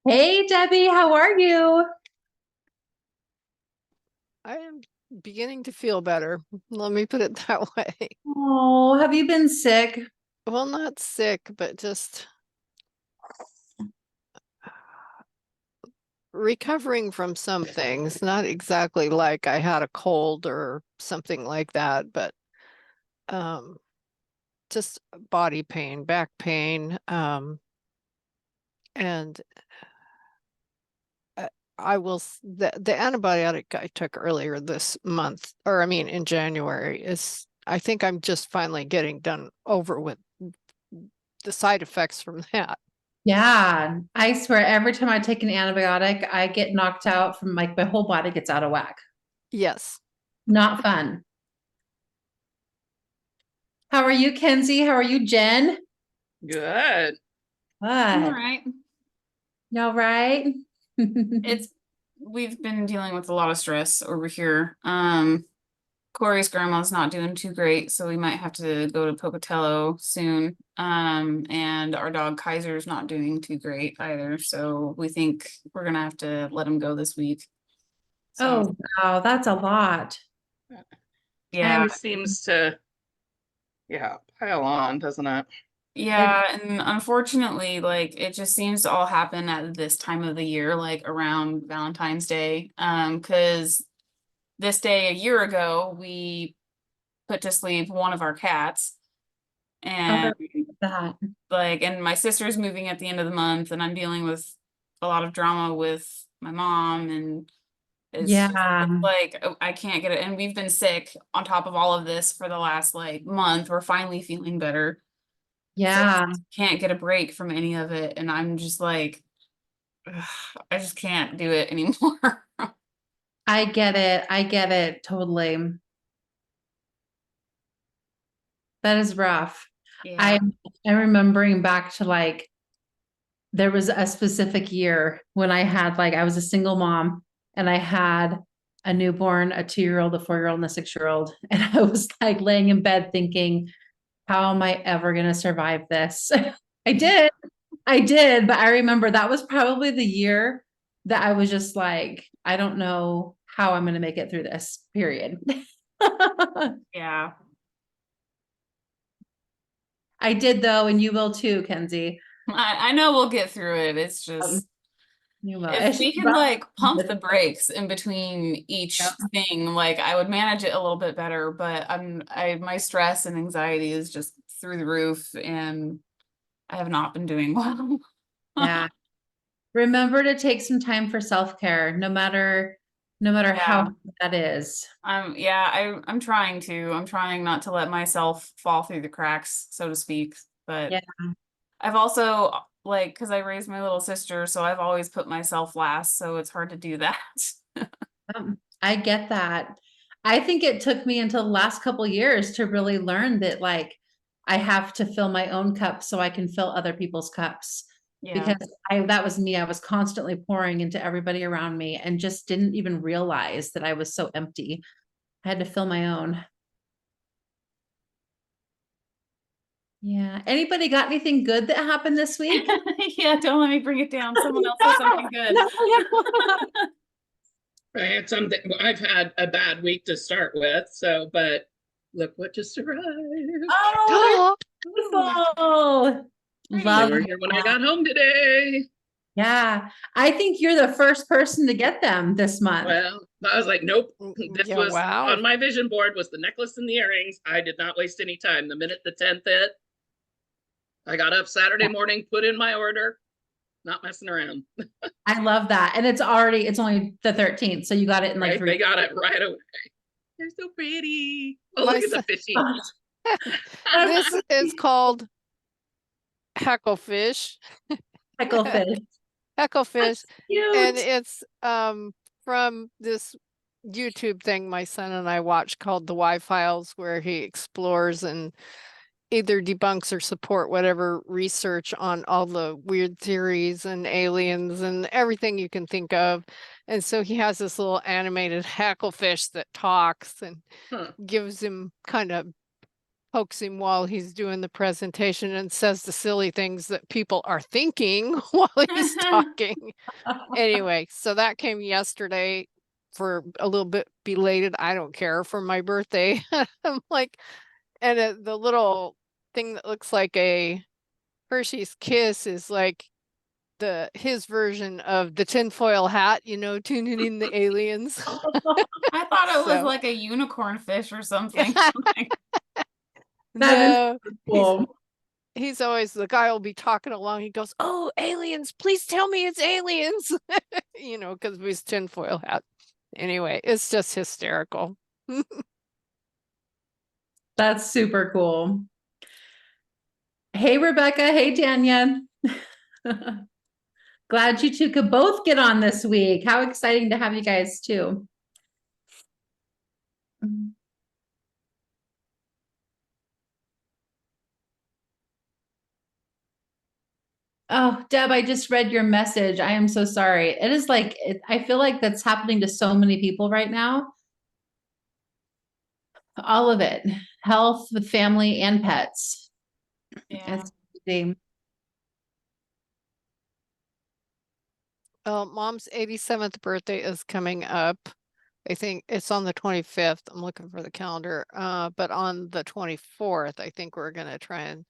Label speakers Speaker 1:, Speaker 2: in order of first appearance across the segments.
Speaker 1: Hey Debbie, how are you?
Speaker 2: I am beginning to feel better. Let me put it that way.
Speaker 1: Oh, have you been sick?
Speaker 2: Well, not sick, but just recovering from some things. Not exactly like I had a cold or something like that, but um, just body pain, back pain, and uh, the antibiotic I took earlier this month, or I mean in January, is I think I'm just finally getting done over with the side effects from that.
Speaker 1: Yeah, I swear every time I take an antibiotic, I get knocked out from like my whole body gets out of whack.
Speaker 2: Yes.
Speaker 1: Not fun. How are you, Kenzie? How are you, Jen?
Speaker 3: Good.
Speaker 4: I'm all
Speaker 1: Good.
Speaker 4: right.
Speaker 1: Y'all right?
Speaker 4: It's we've been dealing with a lot of stress over here. Corey's grandma's not doing too great, so we might have to go to Pocatello soon. And our dog Kaiser's not doing too great either, so we think we're gonna have to let him go this week. So
Speaker 1: Oh, wow, that's a lot.
Speaker 4: yeah,
Speaker 3: It seems to, pile on, doesn't it?
Speaker 1: It,
Speaker 4: yeah, and unfortunately, like it just seems to all happen at this time of the year, like around Valentine's Day. Because this day a year ago, we put to sleep one of our cats.
Speaker 1: oh,
Speaker 4: And
Speaker 1: that.
Speaker 4: and my sister's moving at the end of the month, and I'm dealing with a lot of drama with my mom, and
Speaker 1: Yeah,
Speaker 4: it's like I can't get it. And we've been sick on top of all of this for the last like month. We're finally feeling better. So
Speaker 1: yeah.
Speaker 4: can't get a break from any of it. And I'm just like, ugh, I just can't do it anymore.
Speaker 1: I get it. I get it totally. That is rough.
Speaker 4: Yeah.
Speaker 1: I I'm remembering back to like there was a specific year when I had like I was a single mom and I had a newborn, a 2-year-old, a 4-year-old, and a 6-year-old. And I was like laying in bed thinking, how am I ever gonna survive this? I did. I did, but I remember that was probably the year that I was just like, I don't know how I'm gonna make it through this period.
Speaker 4: Yeah.
Speaker 1: I did though, and you will too, Kenzie.
Speaker 4: I know we'll get through it. It's
Speaker 1: Um,
Speaker 4: just
Speaker 1: you will.
Speaker 4: if
Speaker 1: It's just
Speaker 4: we could
Speaker 1: rough.
Speaker 4: like pump the brakes in between each thing, like I would manage it a little bit better, but I my stress and anxiety is just through the roof and I have not been doing well.
Speaker 1: Yeah. Remember to take some time for self-care, no matter how
Speaker 4: Yeah.
Speaker 1: hard that is.
Speaker 4: I'm trying to. I'm trying not to let myself fall through the cracks, so to speak. But
Speaker 1: Yeah,
Speaker 4: I've also like because I raised my little sister, so I've always put myself last, so it's hard to do that.
Speaker 1: I get that. I think it took me until the last couple years to really learn that like I have to fill my own cup so I can fill other people's cups.
Speaker 4: Yeah.
Speaker 1: Because I that was me. I was constantly pouring into everybody around me and just didn't even realize that I was so empty. I had to fill my own. Yeah. Anybody got anything good that happened this week?
Speaker 4: Yeah, don't let me bring it down. Someone else has something good.
Speaker 3: I had something, I've had a bad week to start with, so, but look what just arrived.
Speaker 1: Oh, beautiful.
Speaker 3: They
Speaker 1: Love
Speaker 3: were here when I
Speaker 1: that.
Speaker 3: got home today.
Speaker 1: Yeah. I think you're the first person to get them this month.
Speaker 3: Well, I was like, nope. This
Speaker 2: Yeah,
Speaker 3: was
Speaker 2: wow.
Speaker 3: on my vision board was the necklace and the earrings. I did not waste any time. The minute the 10th hit, I got up Saturday morning, put in my order, not messing around.
Speaker 1: I love that. And it's only the 13th. So you got it in like
Speaker 3: Right?
Speaker 1: 3
Speaker 3: They got it right away. They're so pretty. Oh,
Speaker 2: My
Speaker 3: look at the
Speaker 2: son,
Speaker 3: fishy.
Speaker 1: months.
Speaker 2: this is called hecklefish.
Speaker 1: Picklefish.
Speaker 2: Hecklefish. And
Speaker 1: Cute.
Speaker 2: it's from this YouTube thing my son and I watch called The Y Files, where he explores and either debunks or support whatever research on all the weird theories and aliens and everything you can think of. And so he has this little animated hacklefish that talks and
Speaker 3: Huh.
Speaker 2: gives him kind of pokes him while he's doing the presentation and says the silly things that people are thinking while he's talking. Anyway, so that came yesterday for a little bit belated. I don't care, for my birthday. I'm like, and the little thing that looks like a Hershey's Kiss is like his version of the tinfoil hat, tuning in the aliens.
Speaker 4: I thought it was
Speaker 2: So-
Speaker 4: like a unicorn fish or something.
Speaker 2: No,
Speaker 1: Cool.
Speaker 2: he's always, the guy will be talking along. He goes, "Oh, aliens, please tell me it's aliens." Because of his tinfoil hat. Anyway, it's just hysterical.
Speaker 1: That's super cool. Hey, Rebecca. Hey, Tanya. Glad you two could both get on this week. How exciting to have you guys too. Oh, Deb, I just read your message. I am so sorry. It is like, I feel like that's happening to so many people right now. All of it, health with family and pets.
Speaker 4: Yeah.
Speaker 1: It's crazy.
Speaker 2: Mom's 87th birthday is coming up. I think it's on the 25th. I'm looking for the calendar. But on the 24th, I think we're gonna try and,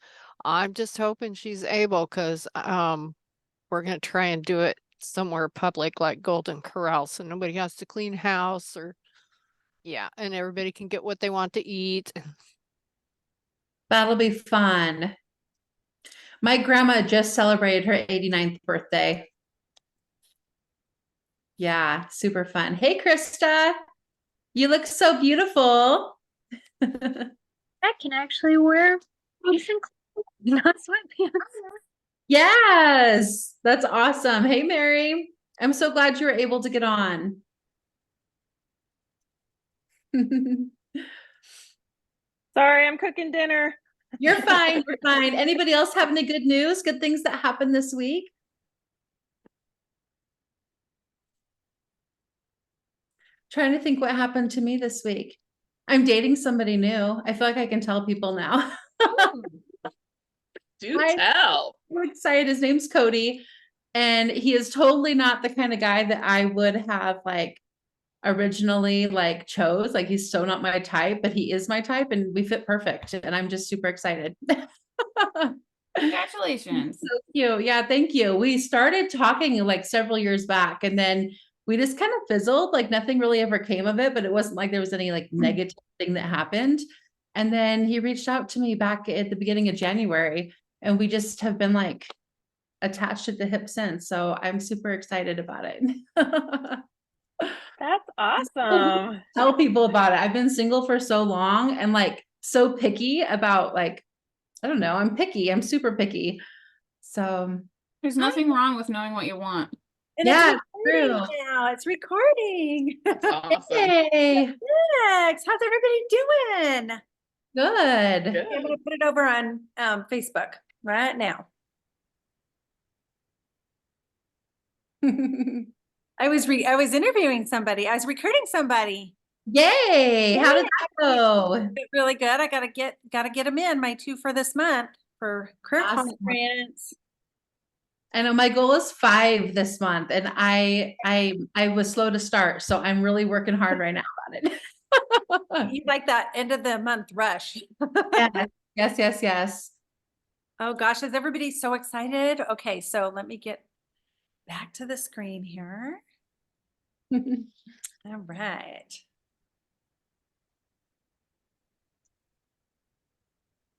Speaker 2: I'm just hoping she's able, because we're gonna try and do it somewhere public like Golden Corral, so nobody has to clean house, or and everybody can get what they want to eat.
Speaker 1: That'll be fun. My grandma just celebrated her 89th birthday. Yeah, super fun. Hey, Krista, you look so beautiful.
Speaker 5: I can actually wear decent clothes, not sweatpants.
Speaker 1: Yes, that's awesome. Hey, Mary, I'm so glad you were able to get on.
Speaker 6: Sorry, I'm cooking dinner.
Speaker 1: You're fine. You're fine. Anybody else have any good news? Good things that happened this week? Trying to think what happened to me this week. I'm dating somebody new. I feel like I can tell people now.
Speaker 3: Do
Speaker 1: Hi.
Speaker 3: tell.
Speaker 1: I'm excited. His name's Cody. And he is totally not the kind of guy that I would have like originally like chose. Like he's so not my type, but he is my type and we fit perfect. And I'm just super excited.
Speaker 4: Congratulations.
Speaker 1: So cute. Yeah, thank you. We started talking like several years back and then we just kind of fizzled, like nothing really ever came of it, but it wasn't like there was any like negative thing that happened. And then he reached out to me back at the beginning of January and we just have been like attached at the hip since. So I'm super excited about it.
Speaker 6: That's awesome.
Speaker 1: Tell people about it. I've been single for so long and like so picky about like, I don't know, I'm picky. I'm super picky. So
Speaker 4: There's nothing wrong with knowing what you want.
Speaker 7: And
Speaker 1: yeah,
Speaker 7: it's recording
Speaker 1: true.
Speaker 7: now. It's recording.
Speaker 3: That's awesome.
Speaker 1: Hey,
Speaker 7: Thanks. How's everybody doing?
Speaker 1: good.
Speaker 3: Good.
Speaker 7: I'm gonna put it over on Facebook right now. I was interviewing somebody. I was recruiting somebody.
Speaker 1: Yay! How did that go?
Speaker 7: Did really good. I gotta get them in, my 2 for this month for career
Speaker 1: Awesome.
Speaker 7: conference.
Speaker 1: I know my goal is 5 this month, and I was slow to start, so I'm really working hard right now on it.
Speaker 7: You like that end of the month rush.
Speaker 1: Yes.
Speaker 7: Oh gosh, is everybody so excited? Okay, so let me get back to the screen here. All right.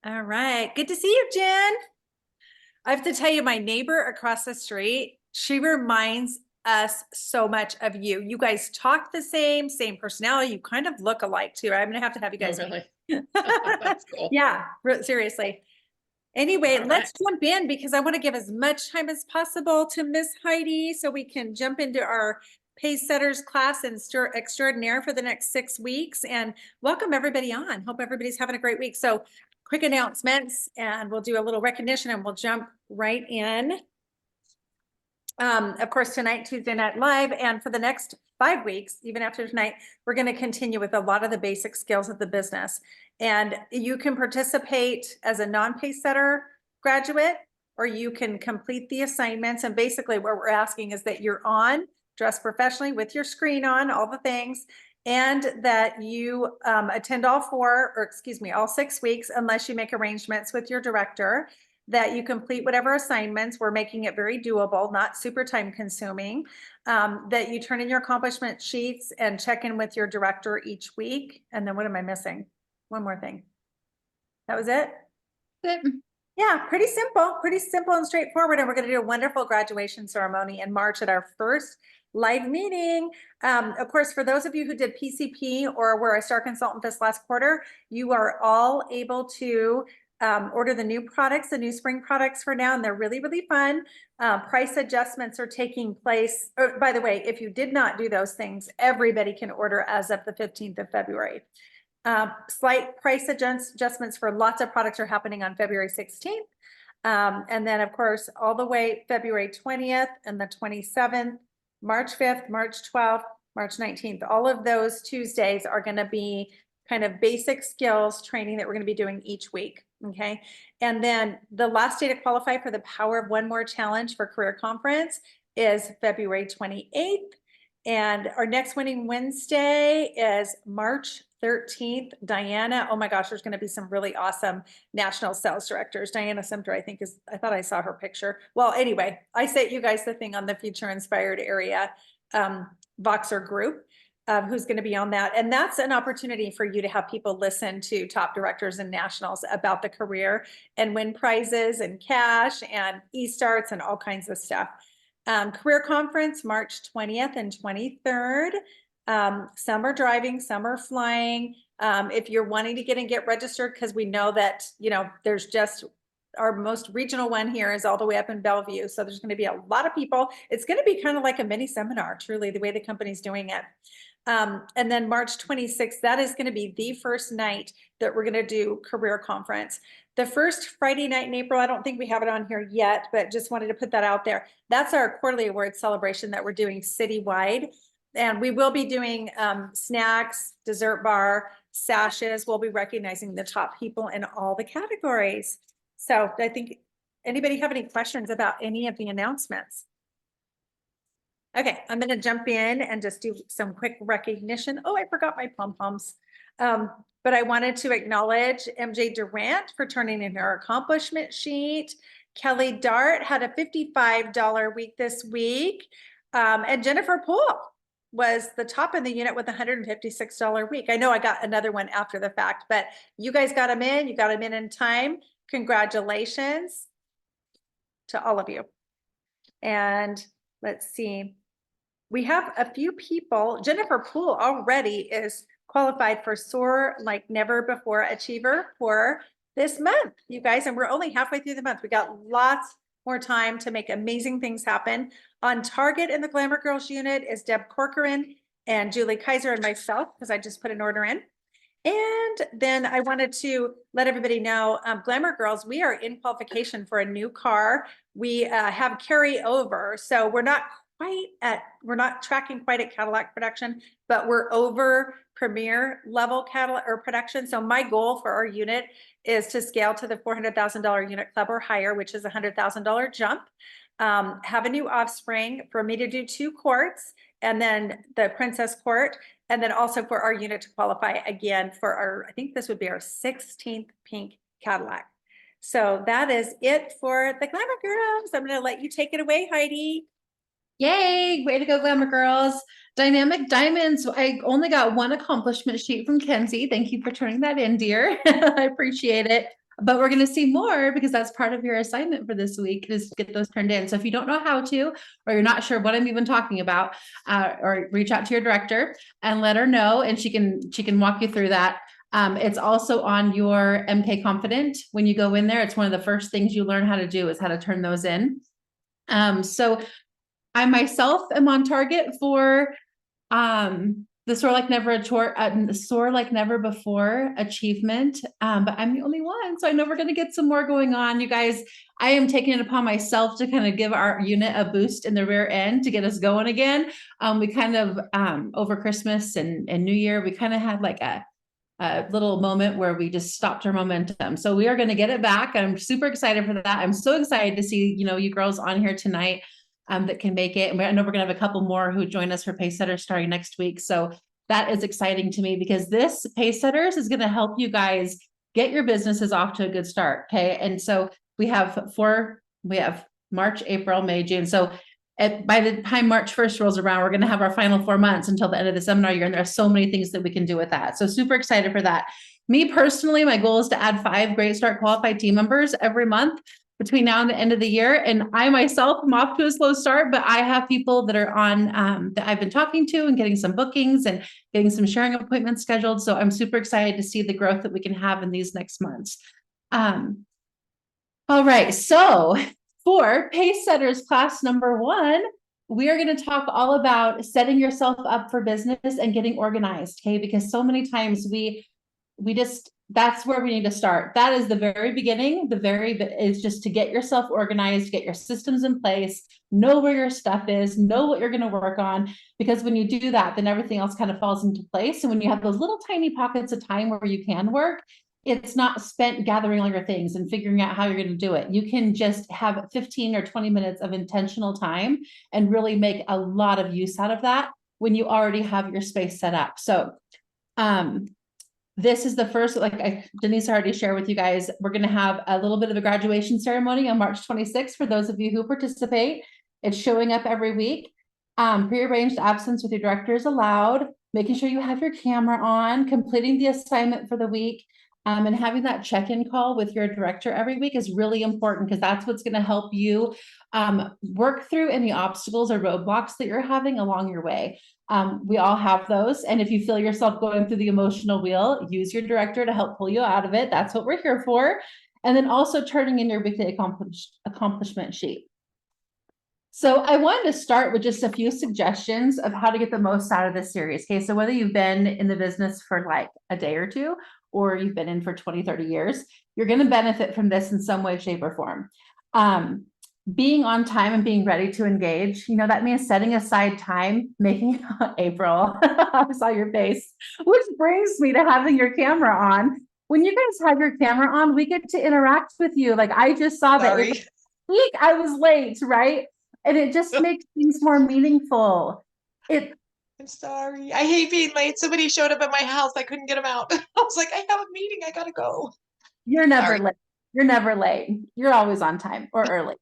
Speaker 7: All right. Good to see you, Jen. I have to tell you, my neighbor across the street, she reminds us so much of you. You guys talk the same personality. You kind of look alike too. I'm gonna have to have you
Speaker 3: Oh,
Speaker 7: guys.
Speaker 3: really?
Speaker 7: meet.
Speaker 3: That's cool.
Speaker 7: Yeah, seriously. Anyway,
Speaker 3: All
Speaker 7: let's jump in because I want to give as much time as possible to Miss Heidi so we can jump into our Pacesetters class and extraordinaire for the next 6 weeks and welcome everybody on. Hope everybody's having a great week. So quick announcements and we'll do a little recognition and we'll jump right in. Of course, tonight, Tuesday Night Live, and for the next 5 weeks, even after tonight, we're going to continue with a lot of the basic skills of the business. And you can participate as a non-Pacesetter graduate, or you can complete the assignments. And basically what we're asking is that you're on, dressed professionally with your screen on, all the things, and that you attend all 6 weeks, unless you make arrangements with your director, that you complete whatever assignments. We're making it very doable, not super time consuming, that you turn in your accomplishment sheets and check in with your director each week. And then what am I missing? One more thing. That was it? Yeah, pretty simple and straightforward. And we're going to do a wonderful graduation ceremony in March at our first live meeting. Of course, for those of you who did PCP or were a STAR consultant this last quarter, you are all able to order the new products, the new spring products for now, and they're really, really fun. Price adjustments are taking place. Oh, by the way, if you did not do those things, everybody can order as of the 15th of February. Slight price adjustments for lots of products are happening on February 16th. And then of course, all the way February 20th and the 27th, March 5th, March 12th, March 19th. All of those Tuesdays are going to be kind of basic skills training that we're going to be doing each week. Okay. And then the last day to qualify for the Power of One More Challenge for Career Conference is February 28th. And our next winning Wednesday is March 13th. Diana, oh my gosh, there's going to be some really awesome national sales directors. Diana Sumter, I thought I saw her picture. Well, anyway, I sent you guys the thing on the Future Inspired Area Voxer group. Who's going to be on that. And that's an opportunity for you to have people listen to top directors and nationals about the career and win prizes and cash and e-starts and all kinds of stuff. Career conference, March 20th and 23rd. Some are driving, some are flying. If you're wanting to get registered, because we know that, there's just our most regional one here is all the way up in Bellevue. So there's going to be a lot of people. It's going to be kind of like a mini seminar, truly, the way the company's doing it. And then March 26th, that is going to be the first night that we're going to do career conference. The first Friday night in April, I don't think we have it on here yet, but just wanted to put that out there. That's our quarterly award celebration that we're doing citywide. And we will be doing snacks, dessert bar, sashes. We'll be recognizing the top people in all the categories. So I think, anybody have any questions about any of the announcements? Okay, I'm going to jump in and just do some quick recognition. Oh, I forgot my pom-poms. But I wanted to acknowledge MJ Durant for turning in her accomplishment sheet. Kelly Dart had a $55 week this week. And Jennifer Poole was the top in the unit with a $156 week. I know I got another one after the fact, but you guys got them in. You got them in time. Congratulations to all of you. And let's see. We have a few people. Jennifer Poole already is qualified for Soar Like Never Before Achiever for this month, you guys. And we're only halfway through the month. We got lots more time to make amazing things happen. On target in the Glamour Girls unit is Deb Corcoran and Julie Kaiser and myself, because I just put an order in. And then I wanted to let everybody know, Glamour Girls, we are in qualification for a new car. We have carryover. So we're not tracking quite at Cadillac production, but we're over Premier level Cadillac or production. So my goal for our unit is to scale to the $400,000 unit club or higher, which is a $100,000 jump. Have a new offspring for me to do 2 courts and then the Princess Court. And then also for our unit to qualify again for our, I think this would be our 16th pink Cadillac. So that is it for the Glamour Girls. I'm going to let you take it away, Heidi.
Speaker 1: Yay, way to go, Glamour Girls. Dynamic Diamonds. I only got one accomplishment sheet from Kenzie. Thank you for turning that in, dear. I appreciate it. But we're going to see more because that's part of your assignment for this week is get those turned in. So if you don't know how to, or you're not sure what I'm even talking about, or reach out to your director and let her know, and she can walk you through that. It's also on your MK Confident. When you go in there, it's one of the first things you learn how to do is how to turn those in. So I myself am on target for the soar like never before achievement. But I'm the only one. So I know we're going to get some more going on. You guys, I am taking it upon myself to kind of give our unit a boost in the rear end to get us going again. We kind of, over Christmas and New Year, we kind of had like a little moment where we just stopped our momentum. So we are going to get it back. I'm super excited for that. I'm so excited to see, you girls on here tonight that can make it. And I know we're going to have a couple more who join us for Pacesetters starting next week. So that is exciting to me because this Pacesetters is going to help you guys get your businesses off to a good start. Okay. And so we have March, April, May, June. So by the time March 1st rolls around, we're going to have our final 4 months until the end of the seminar year. And there are so many things that we can do with that. So super excited for that. Me personally, my goal is to add 5 Great Start qualified team members every month between now and the end of the year. And I myself am off to a slow start, but I have people that are on that I've been talking to and getting some bookings and getting some sharing appointments scheduled. So I'm super excited to see the growth that we can have in these next months. All right. So for Pacesetters class number 1, we are going to talk all about setting yourself up for business and getting organized. Okay. Because so many times that's where we need to start. That is the very beginning. Is just to get yourself organized, get your systems in place, know where your stuff is, know what you're going to work on. Because when you do that, then everything else kind of falls into place. And when you have those little tiny pockets of time where you can work, it's not spent gathering all your things and figuring out how you're going to do it. You can just have 15 or 20 minutes of intentional time and really make a lot of use out of that when you already have your space set up. So, this is the first, Denise already shared with you guys, we're going to have a little bit of a graduation ceremony on March 26th for those of you who participate. It's showing up every week. Prearranged absence with your director is allowed, making sure you have your camera on, completing the assignment for the week, and having that check-in call with your director every week is really important because that's what's going to help you work through any obstacles or roadblocks that you're having along your way. We all have those. And if you feel yourself going through the emotional wheel, use your director to help pull you out of it. That's what we're here for. And then also turning in your weekly accomplishment sheet. So I wanted to start with just a few suggestions of how to get the most out of this series. Okay, so whether you've been in the business for like a day or two, or you've been in for 20, 30 years, you're going to benefit from this in some way, shape, or form. Being on time and being ready to engage, that means setting aside time, making April, I saw your face, which brings me to having your camera on. When you guys have your camera on, we get to interact with you. Like I just saw that week I was late, right? And it just makes things more meaningful.
Speaker 8: I'm sorry. I hate being late. Somebody showed up at my house. I couldn't get them out. I was like, I have a meeting. I gotta go.
Speaker 1: You're never late. You're never late. You're always on time or early.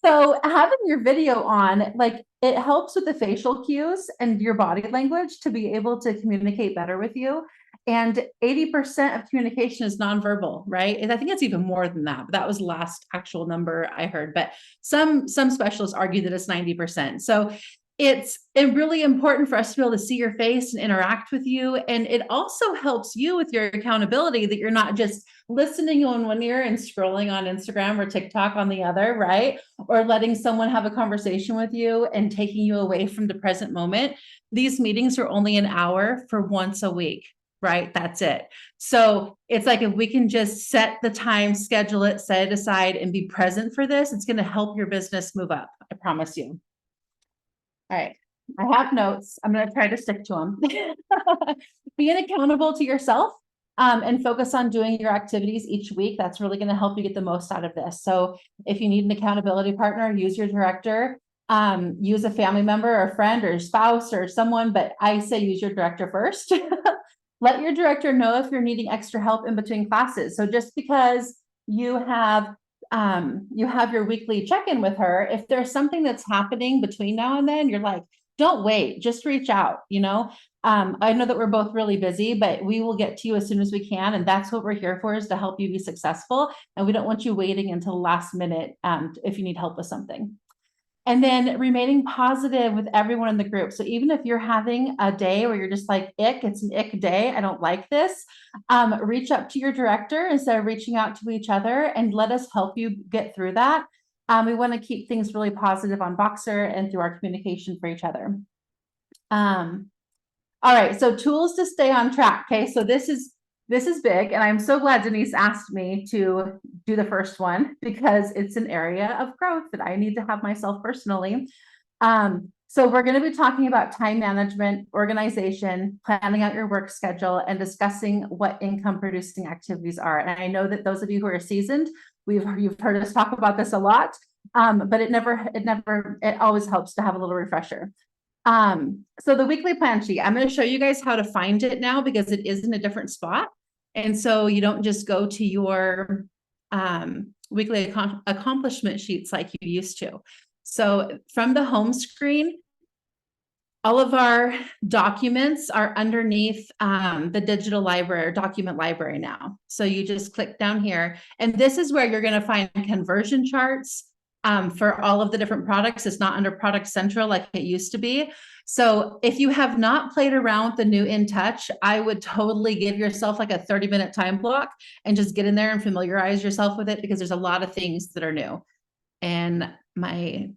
Speaker 1: So having your video on, it helps with the facial cues and your body language to be able to communicate better with you. And 80% of communication is nonverbal, right? And I think it's even more than that, but that was the last actual number I heard. But some specialists argue that it's 90%. So it's really important for us to be able to see your face and interact with you. And it also helps you with your accountability that you're not just listening on one ear and scrolling on Instagram or TikTok on the other, right? Or letting someone have a conversation with you and taking you away from the present moment. These meetings are only an hour for once a week, right? That's it. So it's like, if we can just set the time, schedule it, set it aside and be present for this, it's going to help your business move up. I promise you. All right. I have notes. I'm going to try to stick to them. Being accountable to yourself and focus on doing your activities each week. That's really going to help you get the most out of this. So if you need an accountability partner, use your director, use a family member or a friend or spouse or someone, but I say use your director first. Let your director know if you're needing extra help in between classes. So just because you have your weekly check-in with her, if there's something that's happening between now and then, you're like, don't wait, just reach out. I know that we're both really busy, but we will get to you as soon as we can. And that's what we're here for, is to help you be successful. And we don't want you waiting until the last minute if you need help with something. And then remaining positive with everyone in the group. So even if you're having a day where you're just like, it's an ick day, I don't like this, reach up to your director instead of reaching out to each other and let us help you get through that. We want to keep things really positive on Boxer and through our communication for each other. All right, so tools to stay on track. Okay, so this is big, and I'm so glad Denise asked me to do the first one because it's an area of growth that I need to have myself personally. So we're going to be talking about time management, organization, planning out your work schedule, and discussing what income producing activities are. And I know that those of you who are seasoned, you've heard us talk about this a lot, but it always helps to have a little refresher. So the weekly plan sheet, I'm going to show you guys how to find it now because it is in a different spot. And so you don't just go to your weekly accomplishment sheets like you used to. So from the home screen, all of our documents are underneath the digital library or document library now. So you just click down here, and this is where you're going to find conversion charts for all of the different products. It's not under Product Central like it used to be. So if you have not played around with the new InTouch, I would totally give yourself like a 30-minute time block and just get in there and familiarize yourself with it because there's a lot of things that are new. And my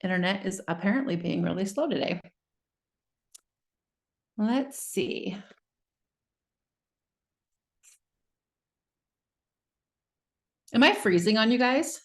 Speaker 1: internet is apparently being really slow today. Let's see. Am I freezing on you guys?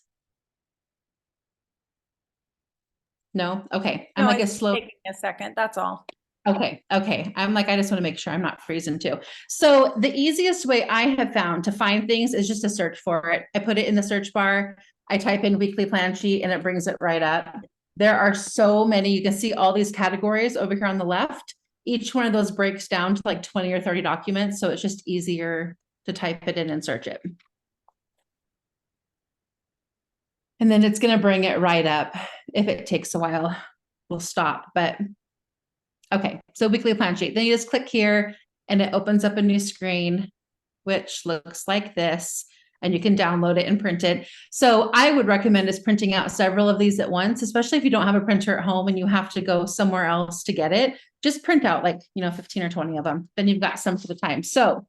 Speaker 1: No? Okay. I'm
Speaker 7: No,
Speaker 1: like a
Speaker 7: it's
Speaker 1: slow.
Speaker 7: taking a second. That's all.
Speaker 1: Okay. Okay. I'm like, I just want to make sure I'm not freezing too. So the easiest way I have found to find things is just to search for it. I put it in the search bar. I type in weekly plan sheet and it brings it right up. There are so many. You can see all these categories over here on the left. Each one of those breaks down to like 20 or 30 documents. So it's just easier to type it in and search it. And then it's going to bring it right up. If it takes a while, we'll stop. But okay, so weekly plan sheet. Then you just click here and it opens up a new screen, which looks like this. And you can download it and print it. So I would recommend is printing out several of these at once, especially if you don't have a printer at home and you have to go somewhere else to get it. Just print out like, 15 or 20 of them. Then you've got some for the time. So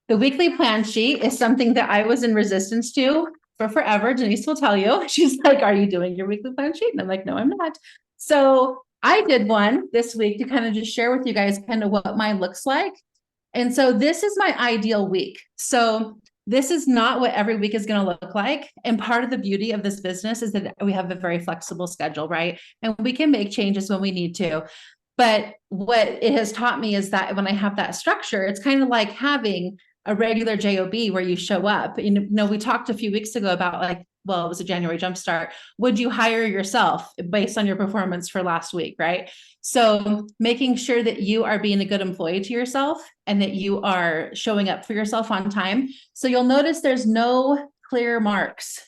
Speaker 1: the weekly plan sheet is something that I was in resistance to for forever. Denise will tell you. She's like, are you doing your weekly plan sheet? And I'm like, no, I'm not. So I did one this week to kind of just share with you guys kind of what mine looks like. And so this is my ideal week. So this is not what every week is going to look like. And part of the beauty of this business is that we have a very flexible schedule, right? And we can make changes when we need to. But what it has taught me is that when I have that structure, it's kind of like having a regular job where you show up. You know, we talked a few weeks ago about like, well, it was a January jumpstart. Would you hire yourself based on your performance for last week, right? So making sure that you are being a good employee to yourself and that you are showing up for yourself on time. So you'll notice there's no clear marks.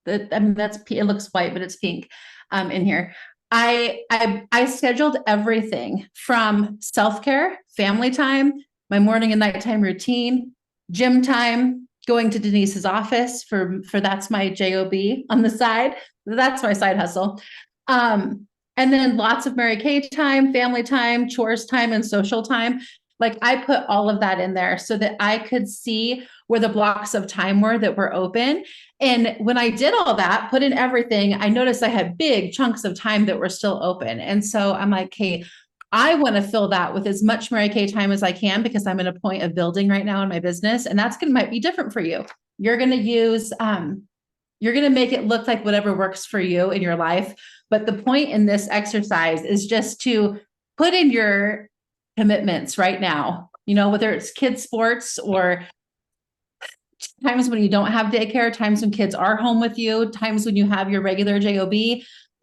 Speaker 1: It looks white, but it's pink in here. I scheduled everything from self-care, family time, my morning and nighttime routine, gym time, going to Denise's office for that's my job on the side. That's my side hustle. And then lots of Mary Kay time, family time, chores time, and social time. Like I put all of that in there so that I could see where the blocks of time were that were open. And when I did all that, put in everything, I noticed I had big chunks of time that were still open. And so I'm like, hey, I want to fill that with as much Mary Kay time as I can because I'm at a point of building right now in my business. And that's might be different for you. You're going to use, you're going to make it look like whatever works for you in your life. But the point in this exercise is just to put in your commitments right now, whether it's kids sports or times when you don't have daycare, times when kids are home with you, times when you have your regular job.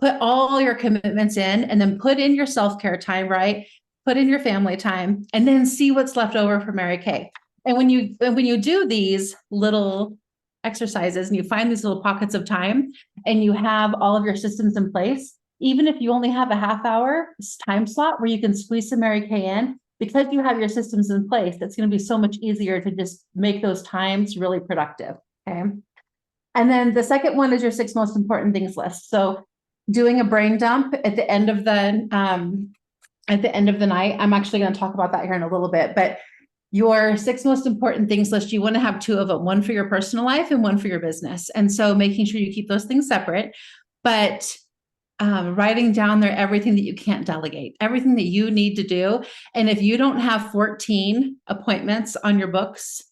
Speaker 1: Put all your commitments in and then put in your self-care time, right? Put in your family time and then see what's left over for Mary Kay. And when you do these little exercises and you find these little pockets of time and you have all of your systems in place, even if you only have a half-hour time slot where you can squeeze some Mary Kay in, because you have your systems in place, it's going to be so much easier to just make those times really productive. Okay. And then the second one is your 6 most important things list. So doing a brain dump at the end of the night. I'm actually going to talk about that here in a little bit, but your 6 most important things list, you want to have 2 of them, one for your personal life and one for your business. And so making sure you keep those things separate, but writing down there everything that you can't delegate, everything that you need to do. And if you don't have 14 appointments on your books,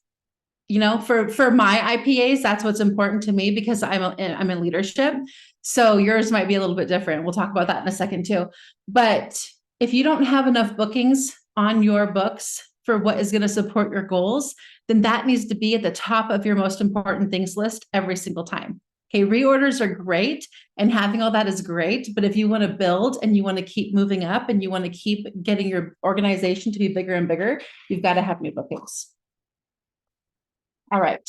Speaker 1: you know, for my IPAs, that's what's important to me because I'm in leadership. So yours might be a little bit different. We'll talk about that in a second too. But if you don't have enough bookings on your books for what is going to support your goals, then that needs to be at the top of your most important things list every single time. Okay, reorders are great and having all that is great. But if you want to build and you want to keep moving up and you want to keep getting your organization to be bigger and bigger, you've got to have new bookings. All right.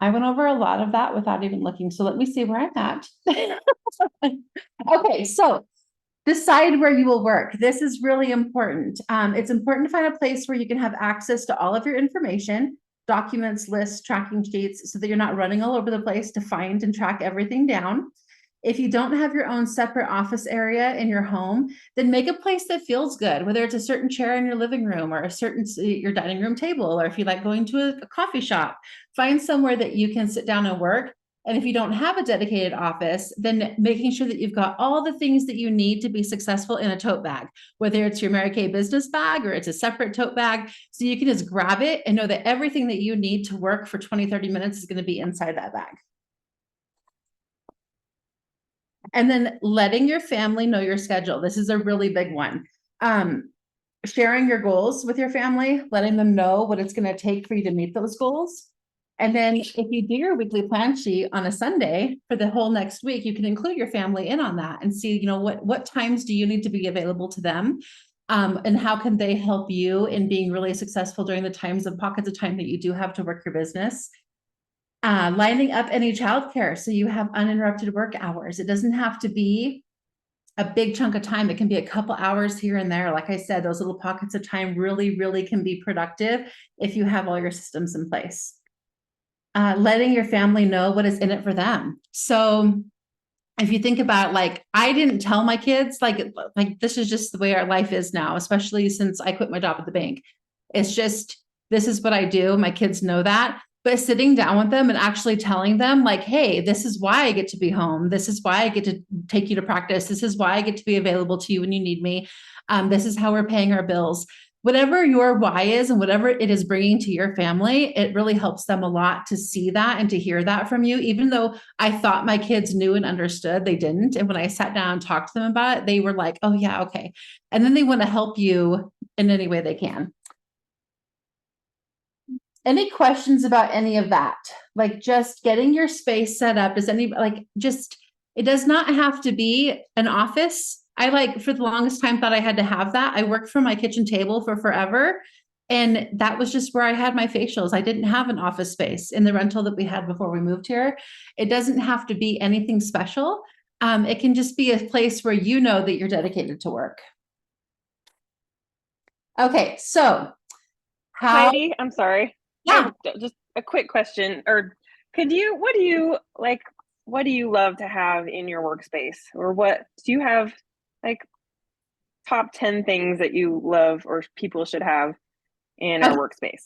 Speaker 1: I went over a lot of that without even looking. So let me see where I'm at. Okay, so decide where you will work. This is really important. It's important to find a place where you can have access to all of your information, documents, lists, tracking sheets, so that you're not running all over the place to find and track everything down. If you don't have your own separate office area in your home, then make a place that feels good, whether it's a certain chair in your living room or a certain your dining room table, or if you like going to a coffee shop, find somewhere that you can sit down and work. And if you don't have a dedicated office, then making sure that you've got all the things that you need to be successful in a tote bag, whether it's your Mary Kay business bag or it's a separate tote bag. So you can just grab it and know that everything that you need to work for 20, 30 minutes is going to be inside that bag. And then letting your family know your schedule. This is a really big one. Sharing your goals with your family, letting them know what it's going to take for you to meet those goals. And then if you do your weekly plan sheet on a Sunday for the whole next week, you can include your family in on that and see, you know, what times do you need to be available to them? And how can they help you in being really successful during the times of pockets of time that you do have to work your business? Lining up any childcare so you have uninterrupted work hours. It doesn't have to be a big chunk of time. It can be a couple hours here and there. Like I said, those little pockets of time really, really can be productive if you have all your systems in place. Letting your family know what is in it for them. So if you think about, like, I didn't tell my kids, like this is just the way our life is now, especially since I quit my job at the bank. It's just, this is what I do. My kids know that. But sitting down with them and actually telling them, like, hey, this is why I get to be home. This is why I get to take you to practice. This is why I get to be available to you when you need me. This is how we're paying our bills. Whatever your why is and whatever it is bringing to your family, it really helps them a lot to see that and to hear that from you. Even though I thought my kids knew and understood, they didn't. And when I sat down and talked to them about it, they were like, oh yeah, okay. And then they want to help you in any way they can. Any questions about any of that? Like just getting your space set up, is any, like, just, it does not have to be an office. I, like, for the longest time thought I had to have that. I worked from my kitchen table for forever. And that was just where I had my facials. I didn't have an office space in the rental that we had before we moved here. It doesn't have to be anything special. It can just be a place where you know that you're dedicated to work. Okay, so how?
Speaker 6: Heidi, I'm sorry.
Speaker 1: Yeah.
Speaker 6: Just a quick question. Or what do you love to have in your workspace? Or what do you have, like, top 10 things that you love or people should have in our workspace?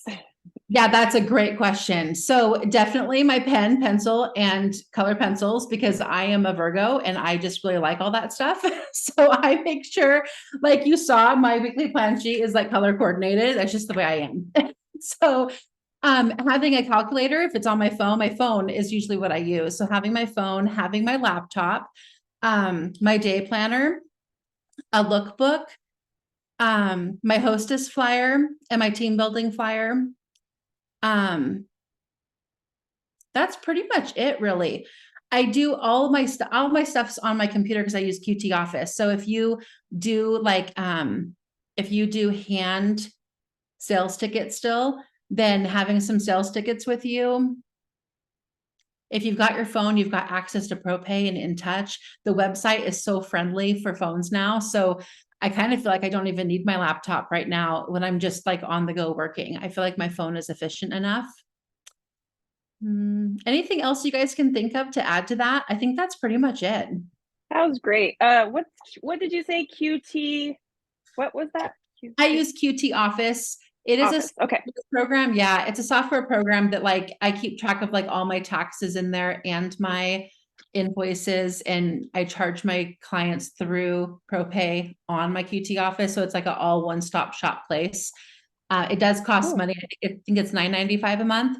Speaker 1: Yeah, that's a great question. So definitely my pen, pencil, and color pencils, because I am a Virgo and I just really like all that stuff. So I make sure, like you saw, my weekly plan sheet is like color coordinated. That's just the way I am. So having a calculator, if it's on my phone is usually what I use. So having my phone, having my laptop, my day planner, a lookbook, my hostess flyer, and my team building flyer. That's pretty much it, really. I do all my stuff's on my computer because I use QT Office. So if you do if you do hand sales tickets still, then having some sales tickets with you. If you've got your phone, you've got access to ProPay and InTouch. The website is so friendly for phones now. So I kind of feel like I don't even need my laptop right now when I'm just like on the go working. I feel like my phone is efficient enough. Anything else you guys can think of to add to that? I think that's pretty much it.
Speaker 6: That was great. What did you say? QT? What was that? QT?
Speaker 1: I use QT Office. It is a program. Yeah, it's a software program that, like, I keep track of like all my taxes in there and my invoices, and I charge my clients through ProPay on my QT office. So it's like an all one-stop shop place. It does cost
Speaker 6: Cool.
Speaker 1: money. I think it's $9.95 a month.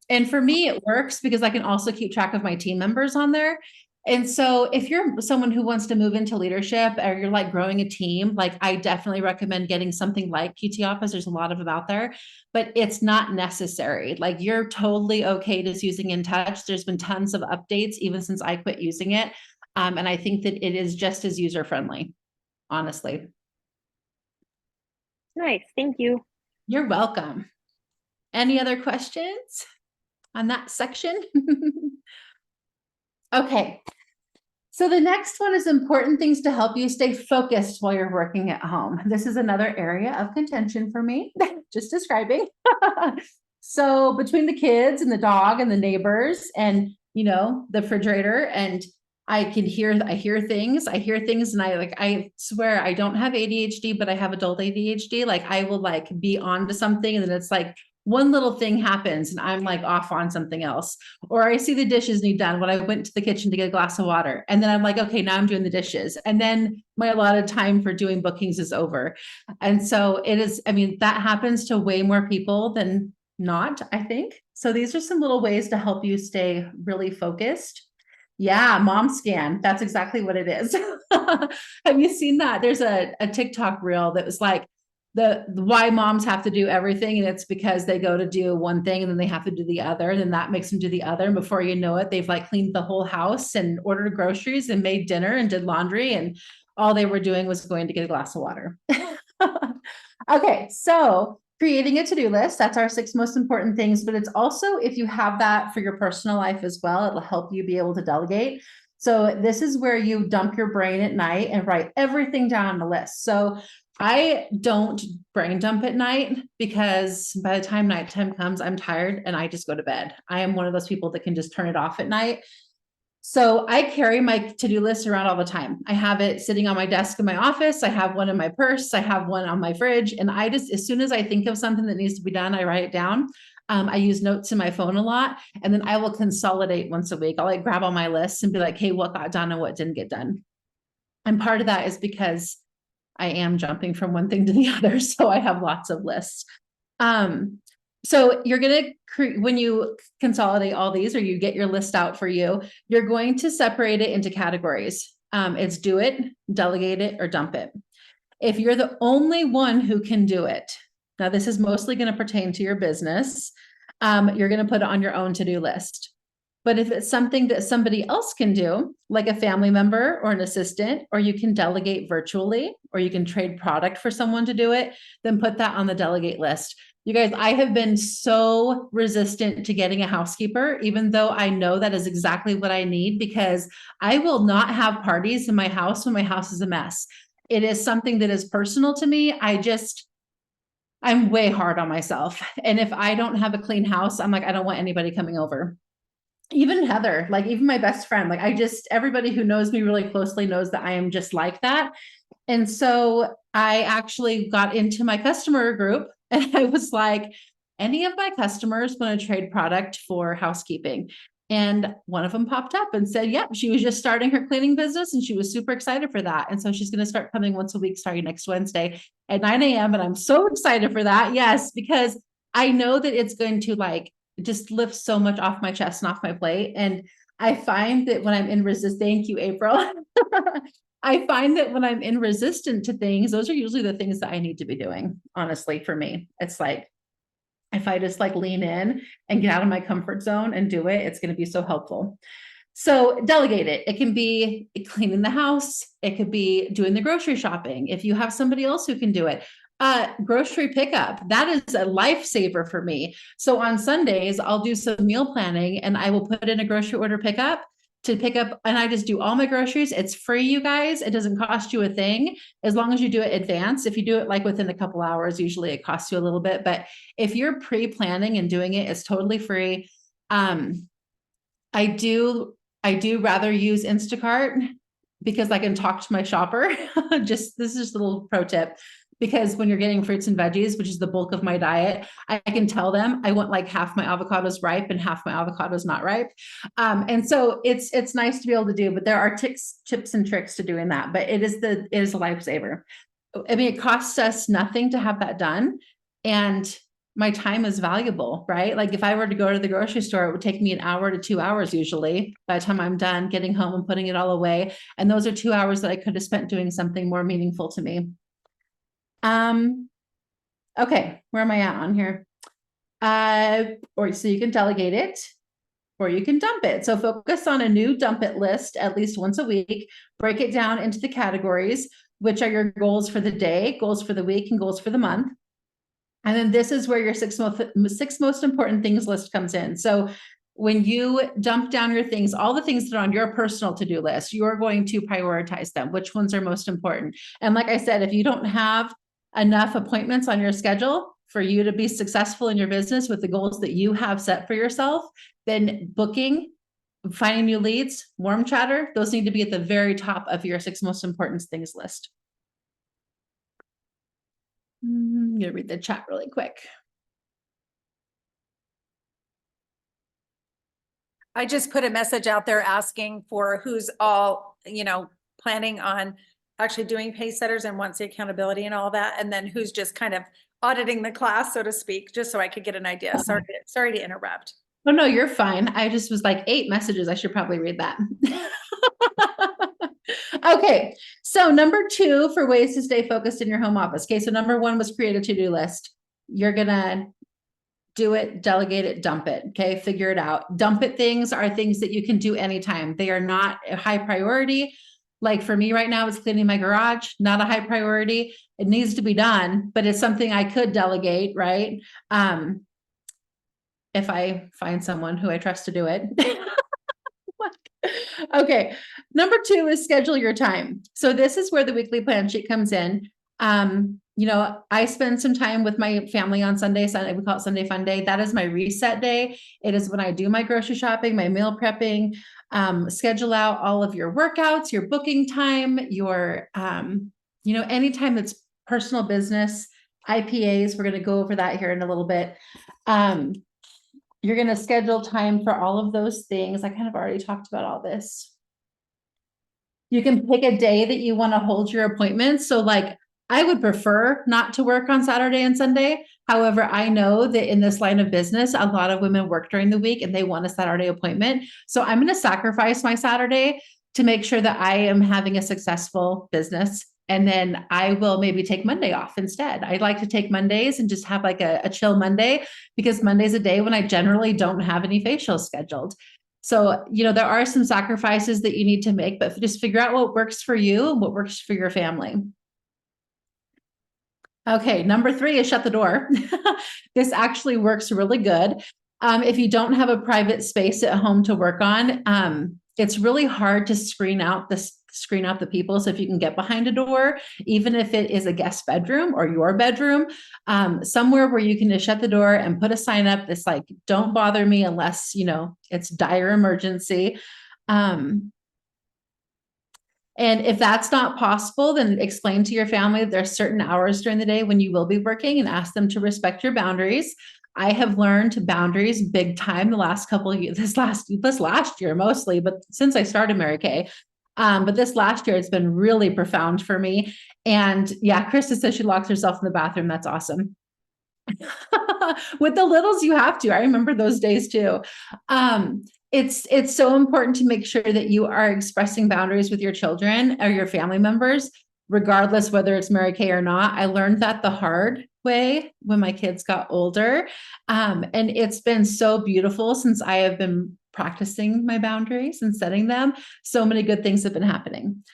Speaker 1: And for me, it works because I can also keep track of my team members on there. And so if you're someone who wants to move into leadership or you're like growing a team, like I definitely recommend getting something like QT Office. There's a lot of them out there, but it's not necessary. Like you're totally okay just using InTouch. There's been tons of updates even since I quit using it. And I think that it is just as user-friendly, honestly.
Speaker 6: Nice. Thank you.
Speaker 1: You're welcome. Any other questions on that section? Okay. So the next one is important things to help you stay focused while you're working at home. This is another area of contention for me, just describing. So between the kids and the dog and the neighbors and, you know, the refrigerator, and I hear things and I swear I don't have ADHD, but I have adult ADHD. Like I will like be on to something and then it's like one little thing happens and I'm like off on something else. Or I see the dishes need done when I went to the kitchen to get a glass of water. And then I'm like, okay, now I'm doing the dishes. And then my allotted time for doing bookings is over. And so it is, I mean, that happens to way more people than not, I think. So these are some little ways to help you stay really focused. Yeah, mom scan. That's exactly what it is. Have you seen that? There's a TikTok reel that was like, the why moms have to do everything, and it's because they go to do one thing and then they have to do the other, and then that makes them do the other, and before you know it, they've like cleaned the whole house and ordered groceries and made dinner and did laundry, and all they were doing was going to get a glass of water. Okay, so creating a to-do list, that's our 6 most important things, but it's also, if you have that for your personal life as well, it'll help you be able to delegate. So this is where you dump your brain at night and write everything down on the list. So I don't brain dump at night because by the time nighttime comes, I'm tired and I just go to bed. I am one of those people that can just turn it off at night. So I carry my to-do list around all the time. I have it sitting on my desk in my office. I have one in my purse. I have one on my fridge. And I just, as soon as I think of something that needs to be done, I write it down. I use notes in my phone a lot, and then I will consolidate once a week. I'll like grab all my lists and be like, hey, what got done and what didn't get done. And part of that is because I am jumping from one thing to the other. So I have lots of lists. So you're going to create, when you consolidate all these or you get your list out for you, you're going to separate it into categories. It's do it, delegate it, or dump it. If you're the only one who can do it, now this is mostly going to pertain to your business, you're going to put it on your own to-do list. But if it's something that somebody else can do, like a family member or an assistant, or you can delegate virtually, or you can trade product for someone to do it, then put that on the delegate list. You guys, I have been so resistant to getting a housekeeper, even though I know that is exactly what I need, because I will not have parties in my house when my house is a mess. It is something that is personal to me. I'm way hard on myself. And if I don't have a clean house, I'm like, I don't want anybody coming over. Even Heather, like even my best friend, like everybody who knows me really closely knows that I am just like that. And so I actually got into my customer group and I was like, any of my customers want to trade product for housekeeping? And one of them popped up and said, yep, she was just starting her cleaning business and she was super excited for that. And so she's going to start coming once a week starting next Wednesday at 9 a.m. And I'm so excited for that. Yes, because I know that it's going to like just lift so much off my chest and off my plate. And I find that when I'm in thank you, April. I find that when I'm in resistant to things, those are usually the things that I need to be doing. Honestly, for me, it's like, if I just like lean in and get out of my comfort zone and do it, it's going to be so helpful. So delegate it. It can be cleaning the house. It could be doing the grocery shopping. If you have somebody else who can do it, grocery pickup, that is a lifesaver for me. So on Sundays, I'll do some meal planning and I will put in a grocery order pickup to pick up, and I just do all my groceries. It's free, you guys. It doesn't cost you a thing as long as you do it advance. If you do it like within a couple hours, usually it costs you a little bit, but if you're pre-planning and doing it, it's totally free. I do rather use Instacart because I can talk to my shopper. This is just a little pro tip. because when you're getting fruits and veggies, which is the bulk of my diet, I can tell them I want like half my avocados ripe and half my avocados not ripe. And so it's nice to be able to do, but there are tips and tricks to doing that, but it is a lifesaver. I mean, it costs us nothing to have that done. And my time is valuable, right? Like if I were to go to the grocery store, it would take me 1 hour to 2 hours usually by the time I'm done getting home and putting it all away. And those are 2 hours that I could have spent doing something more meaningful to me. Okay, where am I at on here? Or so you can delegate it or you can dump it. So focus on a new dump it list at least once a week, break it down into the categories, which are your goals for the day, goals for the week, and goals for the month. And then this is where your six most important things list comes in. So when you dump down your things, all the things that are on your personal to-do list, you're going to prioritize them. Which ones are most important? And like I said, if you don't have enough appointments on your schedule for you to be successful in your business with the goals that you have set for yourself, then booking, finding new leads, warm chatter, those need to be at the very top of your 6 most important things list. I'm gonna read the chat really quick.
Speaker 7: I just put a message out there asking for who's all, planning on actually doing Pacesetters and wants the accountability and all that. And then who's just kind of auditing the class, so to speak, just so I could get an idea. Sorry to interrupt.
Speaker 1: Oh, no, you're fine. I just was like 8 messages. I should probably read that. Okay. So number 2 for ways to stay focused in your home office. Okay. So number 1 was create a to-do list. You're going to do it, delegate it, dump it. Okay. Figure it out. Dump it things are things that you can do anytime. They are not a high priority. Like for me right now, it's cleaning my garage, not a high priority. It needs to be done, but it's something I could delegate, right? If I find someone who I trust to do it. Okay. Number 2 is schedule your time. So this is where the weekly plan sheet comes in. I spend some time with my family on Sunday. We call it Sunday Fun Day. That is my reset day. It is when I do my grocery shopping, my meal prepping, schedule out all of your workouts, your booking time, your, anytime that's personal business, IPAs. We're going to go over that here in a little bit. You're going to schedule time for all of those things. I kind of already talked about all this. You can pick a day that you want to hold your appointments. So like, I would prefer not to work on Saturday and Sunday. However, I know that in this line of business, a lot of women work during the week and they want a Saturday appointment. So I'm going to sacrifice my Saturday to make sure that I am having a successful business. And then I will maybe take Monday off instead. I like to take Mondays and just have like a chill Monday, because Monday's a day when I generally don't have any facials scheduled. So, there are some sacrifices that you need to make, but just figure out what works for you and what works for your family. Okay, number 3 is shut the door. This actually works really good. If you don't have a private space at home to work on, it's really hard to screen out the people. So if you can get behind a door, even if it is a guest bedroom or your bedroom, somewhere where you can just shut the door and put a sign up that's like, don't bother me unless, it's dire emergency. And if that's not possible, then explain to your family that there are certain hours during the day when you will be working and ask them to respect your boundaries. I have learned boundaries big time the last couple of years, this last year mostly, but since I started Mary Kay. But this last year, it's been really profound for me. And yeah, Krista says she locks herself in the bathroom. That's awesome. With the littles, you have to. I remember those days too. It's so important to make sure that you are expressing boundaries with your children or your family members, regardless whether it's Mary Kay or not. I learned that the hard way when my kids got older. And it's been so beautiful since I have been practicing my boundaries and setting them. So many good things have been happening.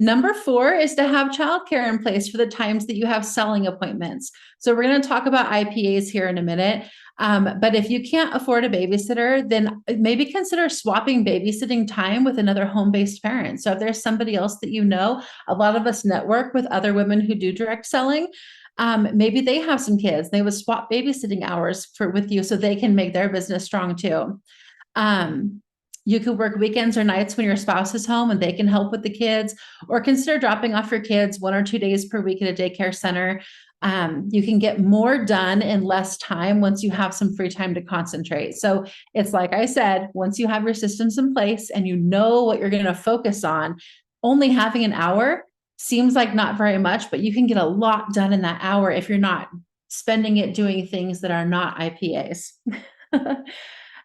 Speaker 1: Number 4 is to have childcare in place for the times that you have selling appointments. So we're going to talk about IPAs here in a minute. But if you can't afford a babysitter, then maybe consider swapping babysitting time with another home-based parent. So if there's somebody else that a lot of us network with other women who do direct selling. Maybe they have some kids. They would swap babysitting hours with you so they can make their business strong too. You could work weekends or nights when your spouse is home and they can help with the kids, or consider dropping off your kids 1 or 2 days per week at a daycare center. You can get more done in less time once you have some free time to concentrate. So it's like I said, once you have your systems in place and you know what you're going to focus on, only having an hour seems like not very much, but you can get a lot done in that hour if you're not spending it doing things that are not IPAs.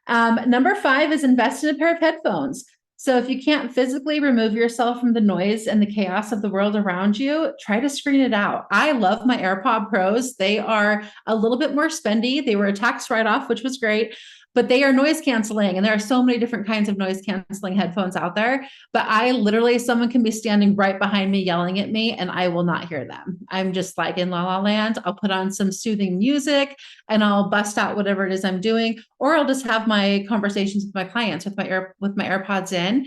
Speaker 1: Number 5 is invest in a pair of headphones. So if you can't physically remove yourself from the noise and the chaos of the world around you, try to screen it out. I love my AirPod Pros. They are a little bit more spendy. They were a tax write-off, which was great, but they are noise canceling. And there are so many different kinds of noise canceling headphones out there. But I literally, someone can be standing right behind me yelling at me and I will not hear them. I'm just like in La La Land. I'll put on some soothing music and I'll bust out whatever it is I'm doing, or I'll just have my conversations with my clients with my AirPods in.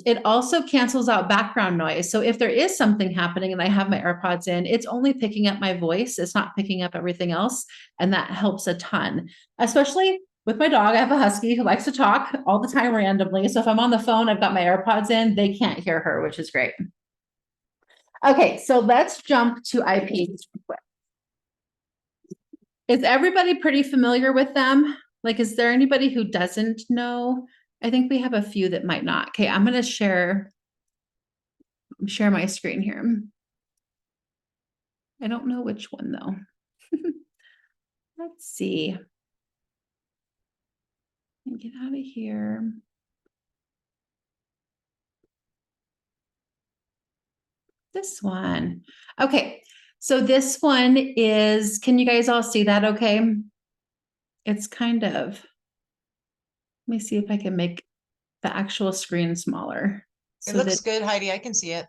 Speaker 1: It also cancels out background noise. So if there is something happening and I have my AirPods in, it's only picking up my voice. It's not picking up everything else. And that helps a ton, especially with my dog. I have a husky who likes to talk all the time randomly. So if I'm on the phone, I've got my AirPods in, they can't hear her, which is great. Okay, so let's jump to IPs. Is everybody pretty familiar with them? Like, is there anybody who doesn't know? I think we have a few that might not. Okay, I'm going to share my screen here. I don't know which one though. Let's see. Get out of here. This one. Okay, so this one is, can you guys all see that okay? It's kind of, let me see if I can make the actual screen smaller.
Speaker 8: It looks good, Heidi. I can see it.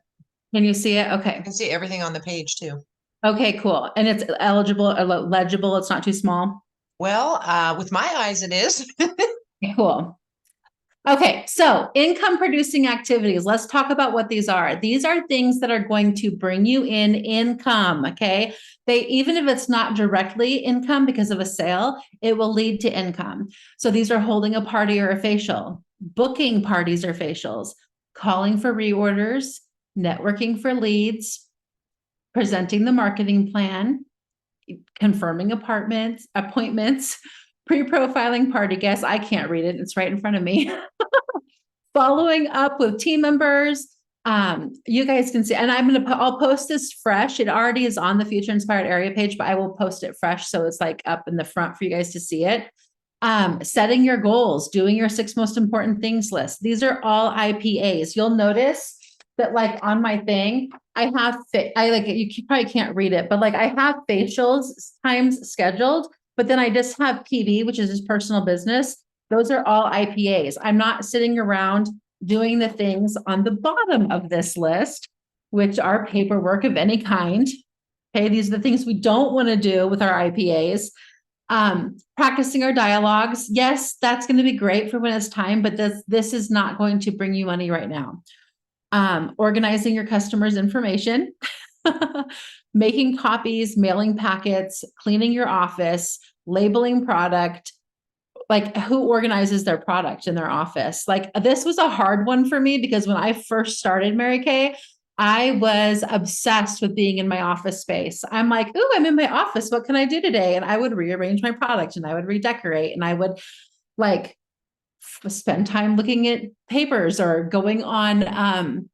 Speaker 1: Can you see it? Okay.
Speaker 8: I can see everything on the page too.
Speaker 1: Okay, cool. And it's eligible or legible. It's not too small.
Speaker 8: Well, with my eyes, it is.
Speaker 1: Okay, cool. Okay, so income producing activities. Let's talk about what these are. These are things that are going to bring you in income, okay? Even if it's not directly income because of a sale, it will lead to income. So these are holding a party or a facial, booking parties or facials, calling for reorders, networking for leads, presenting the marketing plan, confirming appointments, pre-profiling party guests. I can't read it. It's right in front of me. Following up with team members. You guys can see, and I'll post this fresh. It already is on the Future Inspired area page, but I will post it fresh. So it's like up in the front for you guys to see it. Setting your goals, doing your 6 most important things list. These are all IPAs. You'll notice that like on my thing, you probably can't read it, but like I have facials times scheduled, but then I just have PB, which is his personal business. Those are all IPAs. I'm not sitting around doing the things on the bottom of this list, which are paperwork of any kind. Okay, these are the things we don't want to do with our IPAs. Practicing our dialogues. Yes, that's going to be great for when it's time, but this is not going to bring you money right now. Organizing your customers' information, making copies, mailing packets, cleaning your office, labeling product. Like, who organizes their product in their office? Like, this was a hard one for me because when I first started Mary Kay, I was obsessed with being in my office space. I'm like, oh, I'm in my office. What can I do today? And I would rearrange my product and I would redecorate and I would like spend time looking at papers or going on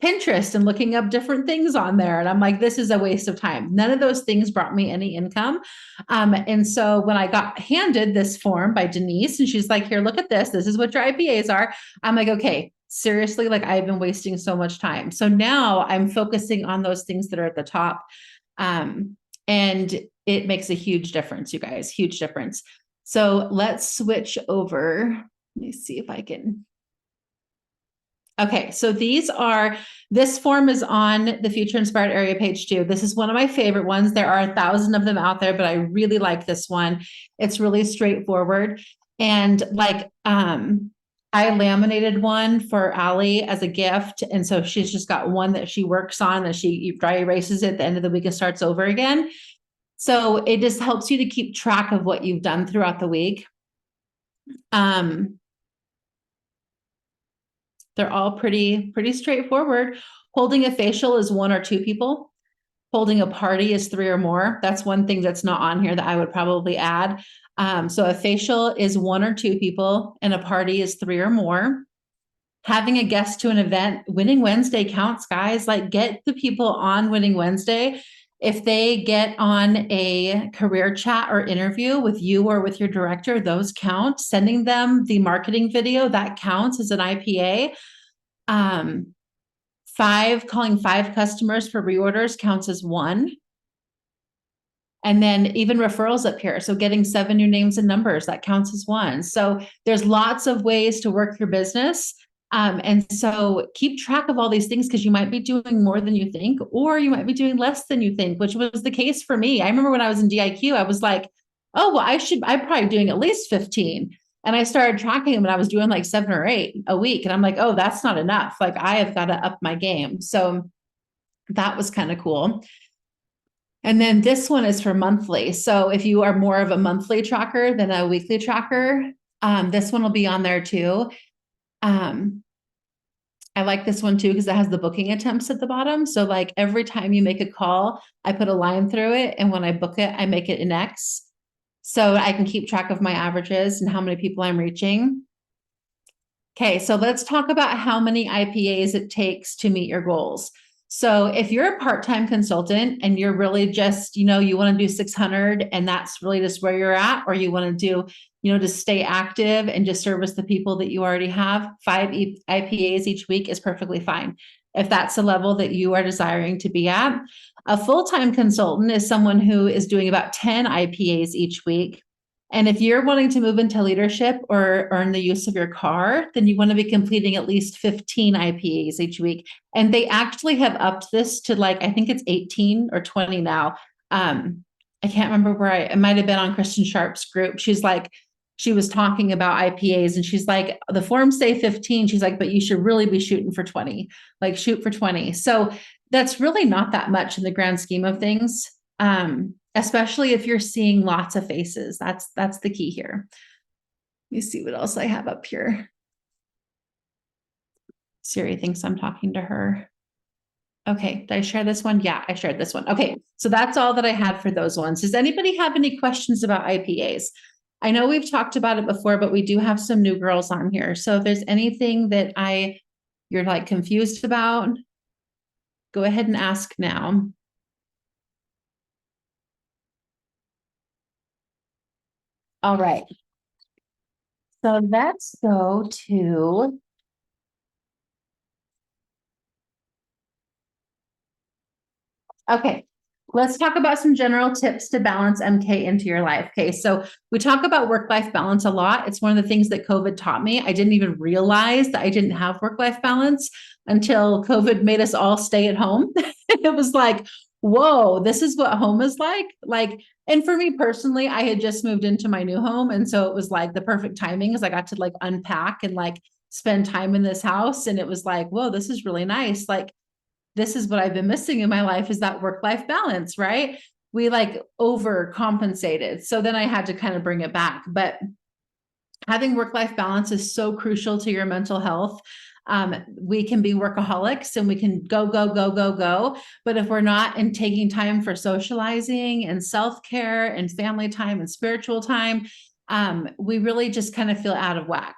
Speaker 1: Pinterest and looking up different things on there. And I'm like, this is a waste of time. None of those things brought me any income. And so when I got handed this form by Denise and she's like, here, look at this. This is what your IPAs are. I'm like, okay, seriously, like I've been wasting so much time. So now I'm focusing on those things that are at the top. And it makes a huge difference, you guys, huge difference. So let's switch over. Let me see if I can. Okay, so this form is on the Future Inspired area page too. This is one of my favorite ones. There are 1,000 of them out there, but I really like this one. It's really straightforward. And like, I laminated one for Allie as a gift. And so she's just got one that she works on and she dry erases it at the end of the week and starts over again. So it just helps you to keep track of what you've done throughout the week. They're all pretty straightforward. Holding a facial is 1 or 2 people. Holding a party is 3 or more. That's one thing that's not on here that I would probably add. So a facial is 1 or 2 people and a party is 3 or more. Having a guest to an event, Winning Wednesday counts, guys. Like, get the people on Winning Wednesday. If they get on a career chat or interview with you or with your director, those count. Sending them the marketing video, that counts as an IPA. Calling 5 customers for reorders counts as 1. And then even referrals up here. So getting 7 new names and numbers, that counts as 1. So there's lots of ways to work your business. And so keep track of all these things, because you might be doing more than you think, or you might be doing less than you think, which was the case for me. I remember when I was in DIQ, I was like, oh, well, I'm probably doing at least 15. And I started tracking them and I was doing like 7 or 8 a week. And I'm like, oh, that's not enough. Like, I have got to up my game. So that was kind of cool. And then this one is for monthly. So if you are more of a monthly tracker than a weekly tracker, this one will be on there too. I like this one too, because it has the booking attempts at the bottom. So like every time you make a call, I put a line through it. And when I book it, I make it an X. So I can keep track of my averages and how many people I'm reaching. Okay, so let's talk about how many IPAs it takes to meet your goals. So if you're a part-time consultant and you're really just, you want to do 600 and that's really just where you're at, or you want to do, just stay active and just service the people that you already have, 5 IPAs each week is perfectly fine. If that's the level that you are desiring to be at. A full-time consultant is someone who is doing about 10 IPAs each week. And if you're wanting to move into leadership or earn the use of your car, then you want to be completing at least 15 IPAs each week. And they actually have upped this to I think it's 18 or 20 now. I can't remember where it might have been on Kristen Sharp's group. She was talking about IPAs and she's like, the forms say 15. She's like, but you should really be shooting for 20, shoot for 20. So that's really not that much in the grand scheme of things. Especially if you're seeing lots of faces. That's the key here. Let me see what else I have up here. Siri thinks I'm talking to her. Okay, did I share this one? Yeah, I shared this one. Okay, so that's all that I had for those ones. Does anybody have any questions about IPAs? I know we've talked about it before, but we do have some new girls on here. So if there's anything that you're confused about, go ahead and ask now. All right. So let's go to okay. Let's talk about some general tips to balance MK into your life. Okay, so we talk about work-life balance a lot. It's one of the things that COVID taught me. I didn't even realize that I didn't have work-life balance until COVID made us all stay at home. It was like, whoa, this is what home is like. And for me personally, I had just moved into my new home. And so it was like the perfect timing because I got to unpack and spend time in this house. And it was like, whoa, this is really nice. This is what I've been missing in my life, is that work-life balance, right? We overcompensated. So then I had to kind of bring it back. But having work-life balance is so crucial to your mental health. We can be workaholics and we can go. But if we're not taking time for socializing and self-care and family time and spiritual time, we really just kind of feel out of whack.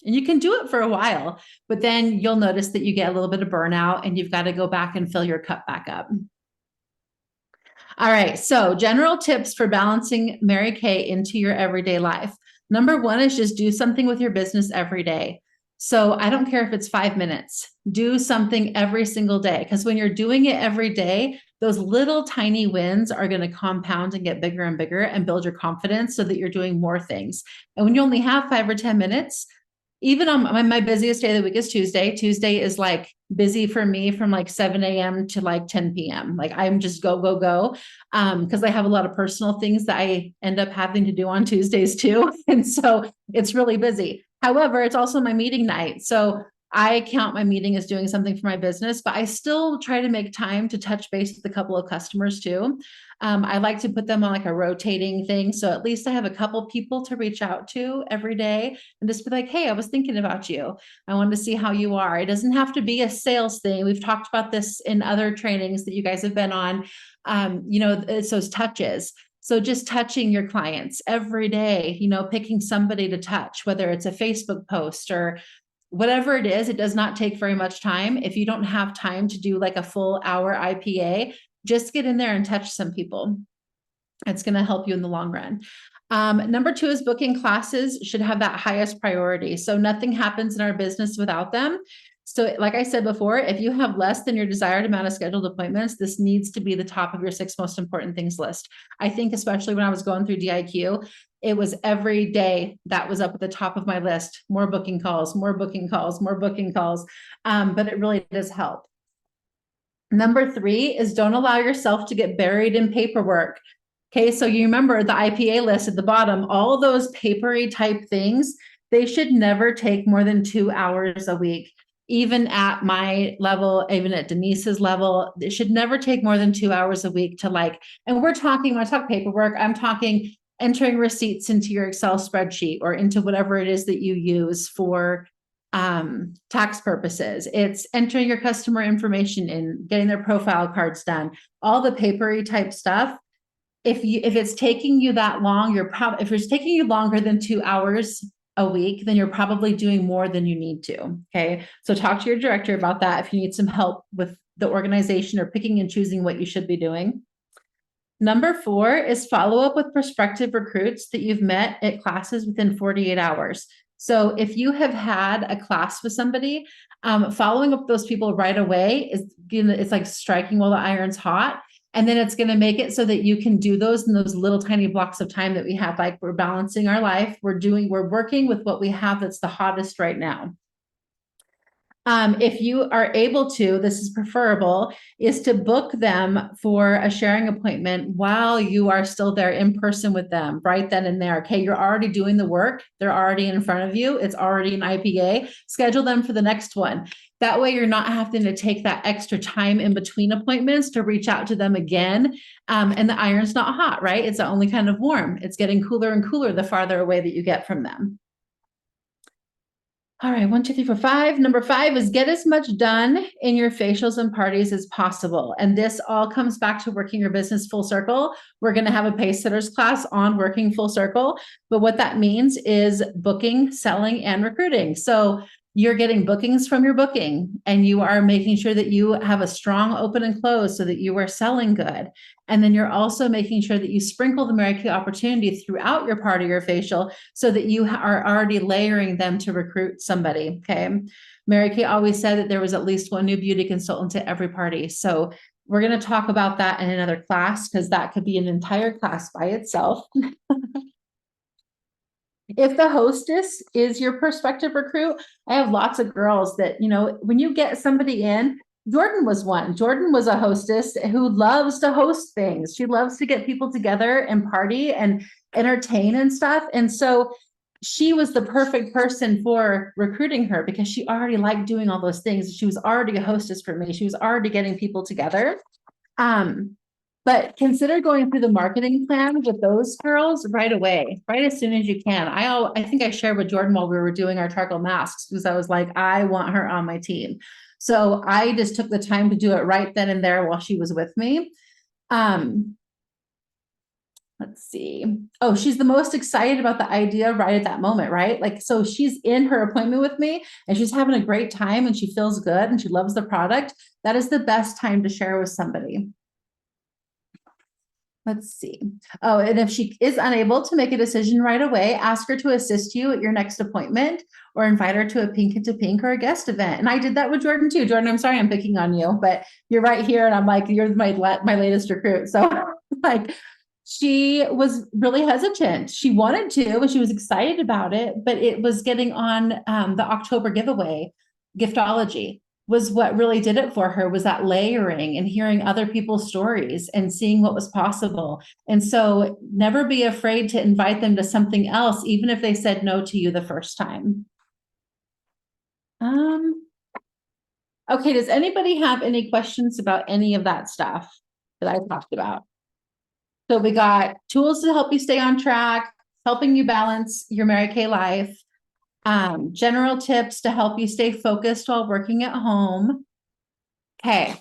Speaker 1: And you can do it for a while, but then you'll notice that you get a little bit of burnout and you've got to go back and fill your cup back up. All right. So general tips for balancing Mary Kay into your everyday life. Number 1 is just do something with your business every day. So I don't care if it's 5 minutes, do something every single day. Because when you're doing it every day, those little tiny wins are going to compound and get bigger and bigger and build your confidence so that you're doing more things. And when you only have 5 or 10 minutes, even on my busiest day of the week is Tuesday. Tuesday is busy for me from 7 a.m. to 10 p.m. I'm just go. Because I have a lot of personal things that I end up having to do on Tuesdays too. And so it's really busy. However, it's also my meeting night. So I count my meeting as doing something for my business, but I still try to make time to touch base with a couple of customers too. I like to put them on like a rotating thing. So at least I have a couple people to reach out to every day and just be like, hey, I was thinking about you. I wanted to see how you are. It doesn't have to be a sales thing. We've talked about this in other trainings that you guys have been on. It's those touches. So just touching your clients every day, picking somebody to touch, whether it's a Facebook post or whatever it is, it does not take very much time. If you don't have time to do like a full hour IPA, just get in there and touch some people. It's going to help you in the long run. Number 2 is booking classes should have that highest priority. So nothing happens in our business without them. So like I said before, if you have less than your desired amount of scheduled appointments, this needs to be the top of your 6 most important things list. I think especially when I was going through DIQ, it was every day that was up at the top of my list. More booking calls, more booking calls, more booking calls. But it really does help. Number 3 is don't allow yourself to get buried in paperwork. Okay, so you remember the IPA list at the bottom, all those papery type things, they should never take more than 2 hours a week. Even at my level, even at Denise's level, it should never take more than 2 hours a week to and we're talking, when I talk paperwork, I'm talking entering receipts into your Excel spreadsheet or into whatever it is that you use for tax purposes. It's entering your customer information in, getting their profile cards done, all the papery type stuff. If it's taking you that long, if it's taking you longer than 2 hours a week, then you're probably doing more than you need to. Okay. So talk to your director about that if you need some help with the organization or picking and choosing what you should be doing. Number 4 is follow up with prospective recruits that you've met at classes within 48 hours. So if you have had a class with somebody, following up those people right away it's like striking while the iron's hot. And then it's going to make it so that you can do those in those little tiny blocks of time that we have. Like we're balancing our life. We're working with what we have that's the hottest right now. If you are able to, this is preferable, is to book them for a sharing appointment while you are still there in person with them right then and there. Okay, you're already doing the work. They're already in front of you. It's already an IPA. Schedule them for the next one. That way you're not having to take that extra time in between appointments to reach out to them again. And the iron's not hot, right? It's only kind of warm. It's getting cooler and cooler the farther away that you get from them. All right, 1, 2, 3, 4, 5. Number 5 is get as much done in your facials and parties as possible. And this all comes back to working your business full circle. We're going to have a Pacesetters class on working full circle. But what that means is booking, selling, and recruiting. So you're getting bookings from your booking and you are making sure that you have a strong open and close so that you are selling good. And then you're also making sure that you sprinkle the Mary Kay opportunity throughout your part of your facial so that you are already layering them to recruit somebody. Okay. Mary Kay always said that there was at least one new beauty consultant at every party. So we're going to talk about that in another class because that could be an entire class by itself. If the hostess is your prospective recruit, I have lots of girls that, when you get somebody in, Jordan was one. Jordan was a hostess who loves to host things. She loves to get people together and party and entertain and stuff. And so she was the perfect person for recruiting her because she already liked doing all those things. She was already a hostess for me. She was already getting people together. But consider going through the marketing plan with those girls right away, right as soon as you can. I think I shared with Jordan while we were doing our charcoal masks because I was like, I want her on my team. So I just took the time to do it right then and there while she was with me. Let's see. Oh, she's the most excited about the idea right at that moment, right? So she's in her appointment with me and she's having a great time and she feels good and she loves the product. That is the best time to share with somebody. Let's see. Oh, and if she is unable to make a decision right away, ask her to assist you at your next appointment or invite her to a Pink into Pink or a guest event. And I did that with Jordan too. Jordan, I'm sorry I'm picking on you, but you're right here. And I'm like, you're my latest recruit. So she was really hesitant. She wanted to, and she was excited about it, but it was getting on the October giveaway, Giftology. Was what really did it for her was that layering and hearing other people's stories and seeing what was possible. And so never be afraid to invite them to something else, even if they said no to you the first time. Okay, does anybody have any questions about any of that stuff that I talked about? So we got tools to help you stay on track, helping you balance your Mary Kay life, general tips to help you stay focused while working at home. Okay.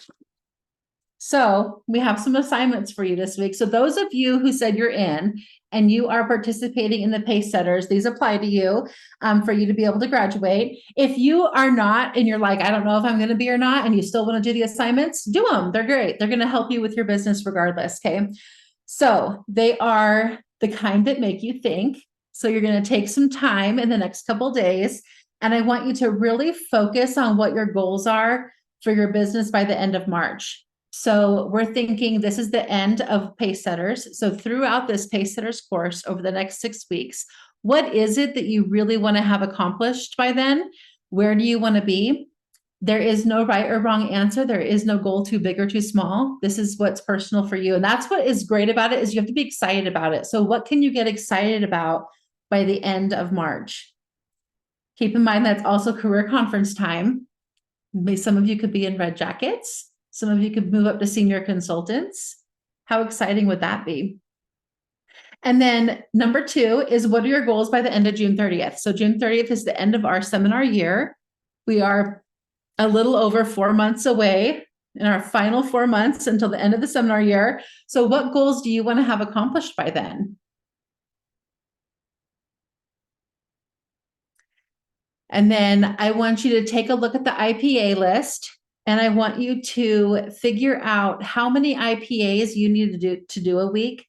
Speaker 1: So we have some assignments for you this week. So those of you who said you're in and you are participating in the Pacesetters, these apply to you for you to be able to graduate. If you are not and you're like, I don't know if I'm going to be or not, and you still want to do the assignments, do them. They're great. They're going to help you with your business regardless. Okay. So they are the kind that make you think. So you're going to take some time in the next couple days, and I want you to really focus on what your goals are for your business by the end of March. So we're thinking this is the end of Pacesetters. So throughout this Pacesetters course over the next 6 weeks, what is it that you really want to have accomplished by then? Where do you want to be? There is no right or wrong answer. There is no goal too big or too small. This is what's personal for you. And that's what is great about it, is you have to be excited about it. So what can you get excited about by the end of March? Keep in mind that's also career conference time. Some of you could be in red jackets. Some of you could move up to senior consultants. How exciting would that be? And then number 2 is, what are your goals by the end of June 30th? So June 30th is the end of our seminar year. We are a little over 4 months away, in our final 4 months until the end of the seminar year. So what goals do you want to have accomplished by then? And then I want you to take a look at the IPA list, and I want you to figure out how many IPAs you need to do a week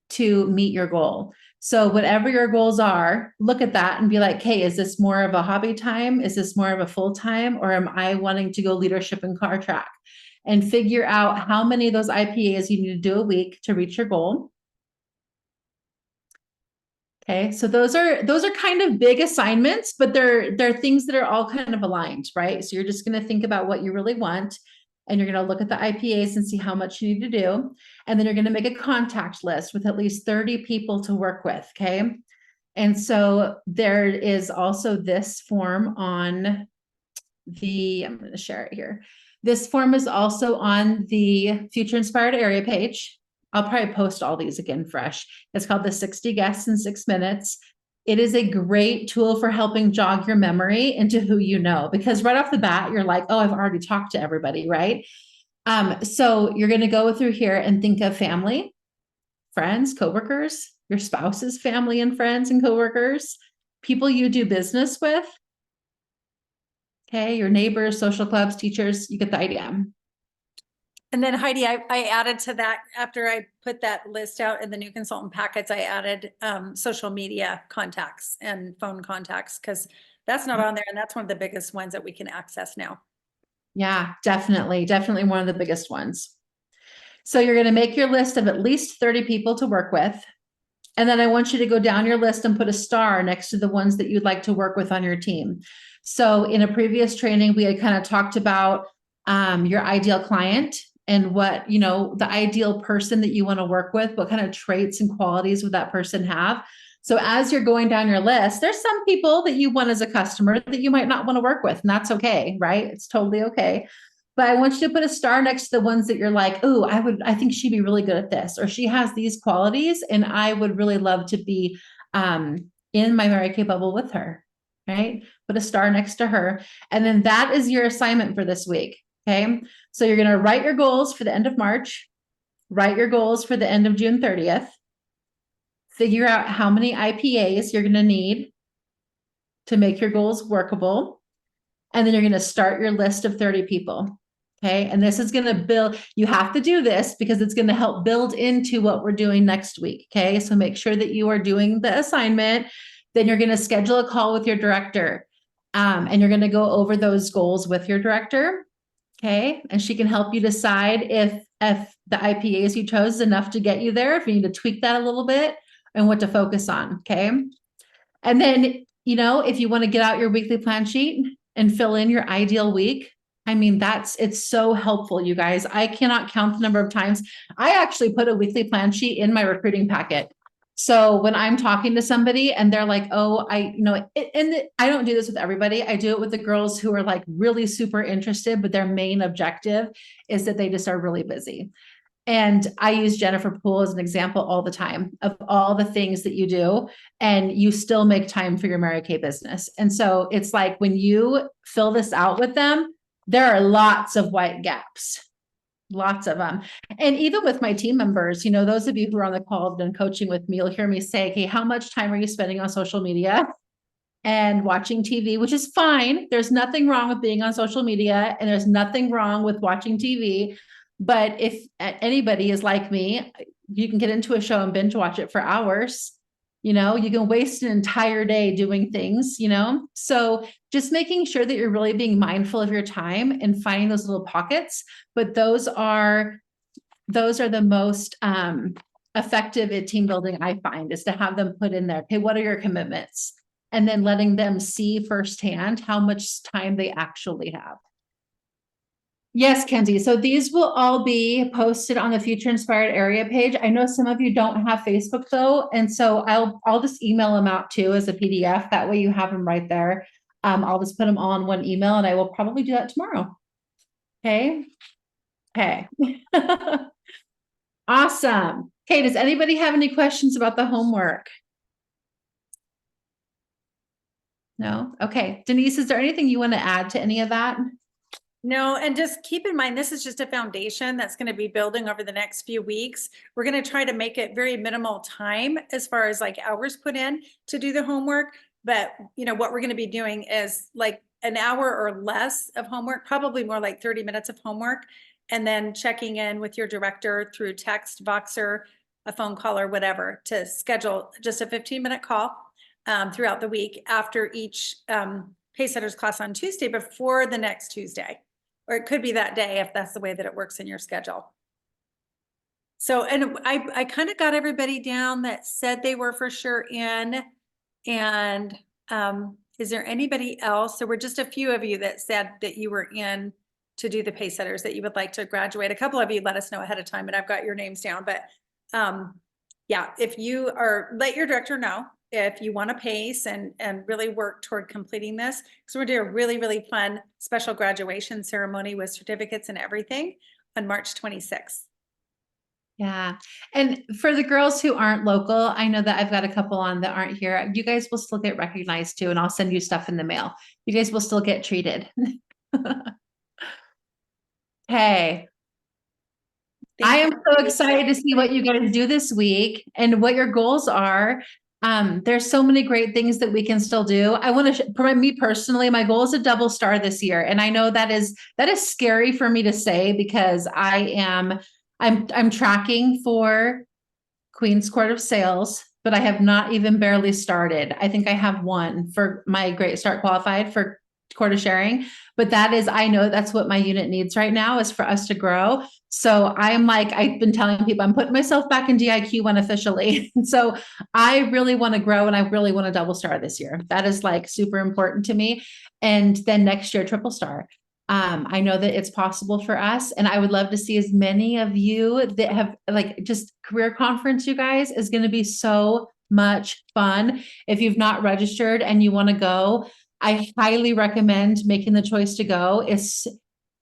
Speaker 1: to meet your goal. So whatever your goals are, look at that and be like, hey, is this more of a hobby time? Is this more of a full time? Or am I wanting to go leadership and car track? And figure out how many of those IPAs you need to do a week to reach your goal. Okay, so those are kind of big assignments, but they're things that are all kind of aligned, right? So you're just going to think about what you really want, and you're going to look at the IPAs and see how much you need to do. And then you're going to make a contact list with at least 30 people to work with. Okay. And so there is also this form on I'm going to share it here. This form is also on the Future Inspired area page. I'll probably post all these again fresh. It's called the 60 Guests in 6 Minutes. It is a great tool for helping jog your memory into who you know, because right off the bat, you're like, oh, I've already talked to everybody, right? So you're going to go through here and think of family, friends, coworkers, your spouse's family and friends and coworkers, people you do business with. Okay, your neighbors, social clubs, teachers, you get the idea.
Speaker 7: And then Heidi, I added to that, after I put that list out in the new consultant packets, I added social media contacts and phone contacts, because that's not on there. And that's one of the biggest ones that we can access now.
Speaker 1: Yeah, definitely. Definitely one of the biggest ones. So you're going to make your list of at least 30 people to work with. And then I want you to go down your list and put a star next to the ones that you'd like to work with on your team. So in a previous training, we had kind of talked about your ideal client and what, the ideal person that you want to work with, what kind of traits and qualities would that person have? So as you're going down your list, there's some people that you want as a customer that you might not want to work with, and that's okay, right? It's totally okay. But I want you to put a star next to the ones that you're like, oh, I think she'd be really good at this, or she has these qualities, and I would really love to be in my Mary Kay bubble with her, right? Put a star next to her. And then that is your assignment for this week, okay? So you're going to write your goals for the end of March, write your goals for the end of June 30th, figure out how many IPAs you're going to need to make your goals workable. And then you're going to start your list of 30 people. Okay. And this is going to build, you have to do this because it's going to help build into what we're doing next week. Okay. So make sure that you are doing the assignment. Then you're going to schedule a call with your director. And you're going to go over those goals with your director. Okay. And she can help you decide if the IPAs you chose is enough to get you there, if you need to tweak that a little bit, and what to focus on. Okay. And then, if you want to get out your weekly plan sheet and fill in your ideal week, I mean, it's so helpful, you guys. I cannot count the number of times I actually put a weekly plan sheet in my recruiting packet. So when I'm talking to somebody and they're like, oh, I don't do this with everybody. I do it with the girls who are like really super interested, but their main objective is that they just are really busy. And I use Jennifer Poole as an example all the time of all the things that you do, and you still make time for your Mary Kay business. And so it's like when you fill this out with them, there are lots of white gaps, lots of them. And even with my team members, you know, those of you who are on the call have been coaching with me, you'll hear me say, okay, how much time are you spending on social media and watching TV, which is fine. There's nothing wrong with being on social media, and there's nothing wrong with watching TV. But if anybody is like me, you can get into a show and binge watch it for hours. You know, you can waste an entire day doing things, you know? So just making sure that you're really being mindful of your time and finding those little pockets. But those are the most effective at team building, I find, is to have them put in there. Okay, what are your commitments? And then letting them see firsthand how much time they actually have. Yes, Kenzie. So these will all be posted on the Future Inspired area page. I know some of you don't have Facebook though. And so I'll just email them out too as a PDF. That way you have them right there. I'll just put them all in one email, and I will probably do that tomorrow. Okay. Okay. Awesome. Okay. Does anybody have any questions about the homework? No? Okay. Denise, is there anything you want to add to any of that?
Speaker 7: No, and just keep in mind, this is just a foundation that's going to be building over the next few weeks. We're going to try to make it very minimal time as far as like hours put in to do the homework. But you know, what we're going to be doing is like an hour or less of homework, probably more like 30 minutes of homework, and then checking in with your director through text, Voxer, a phone call or whatever to schedule just a 15-minute call throughout the week after each Pacesetters class on Tuesday before the next Tuesday. Or it could be that day if that's the way that it works in your schedule. So, and I kind of got everybody down that said they were for sure in. And is there anybody else? There were just a few of you that said that you were in to do the Pacesetters, that you would like to graduate. A couple of you let us know ahead of time, and I've got your names down. But yeah, if you are, let your director know if you want to pace and really work toward completing this, because we're doing a really, really fun special graduation ceremony with certificates and everything on March 26th.
Speaker 1: Yeah. And for the girls who aren't local, I know that I've got a couple on that aren't here. You guys will still get recognized too, and I'll send you stuff in the mail. You guys will still get treated. Hey. I am so excited to see what you guys do this week and what your goals are. There's so many great things that we can still do. I want to, for me personally, my goal is a double star this year. And I know that is scary for me to say, because I'm tracking for Queen's Court of Sales, but I have not even barely started. I think I have one for my Great Start Qualified for Court of Sharing, but that is, I know that's what my unit needs right now, is for us to grow. So I'm like, I've been telling people I'm putting myself back in DIQ1 officially. So I really want to grow, and I really want to double star this year. That is like super important to me. And then next year, triple star. I know that it's possible for us, and I would love to see as many of you that have like just career conference. You guys is going to be so much fun. If you've not registered and you want to go, I highly recommend making the choice to go. It's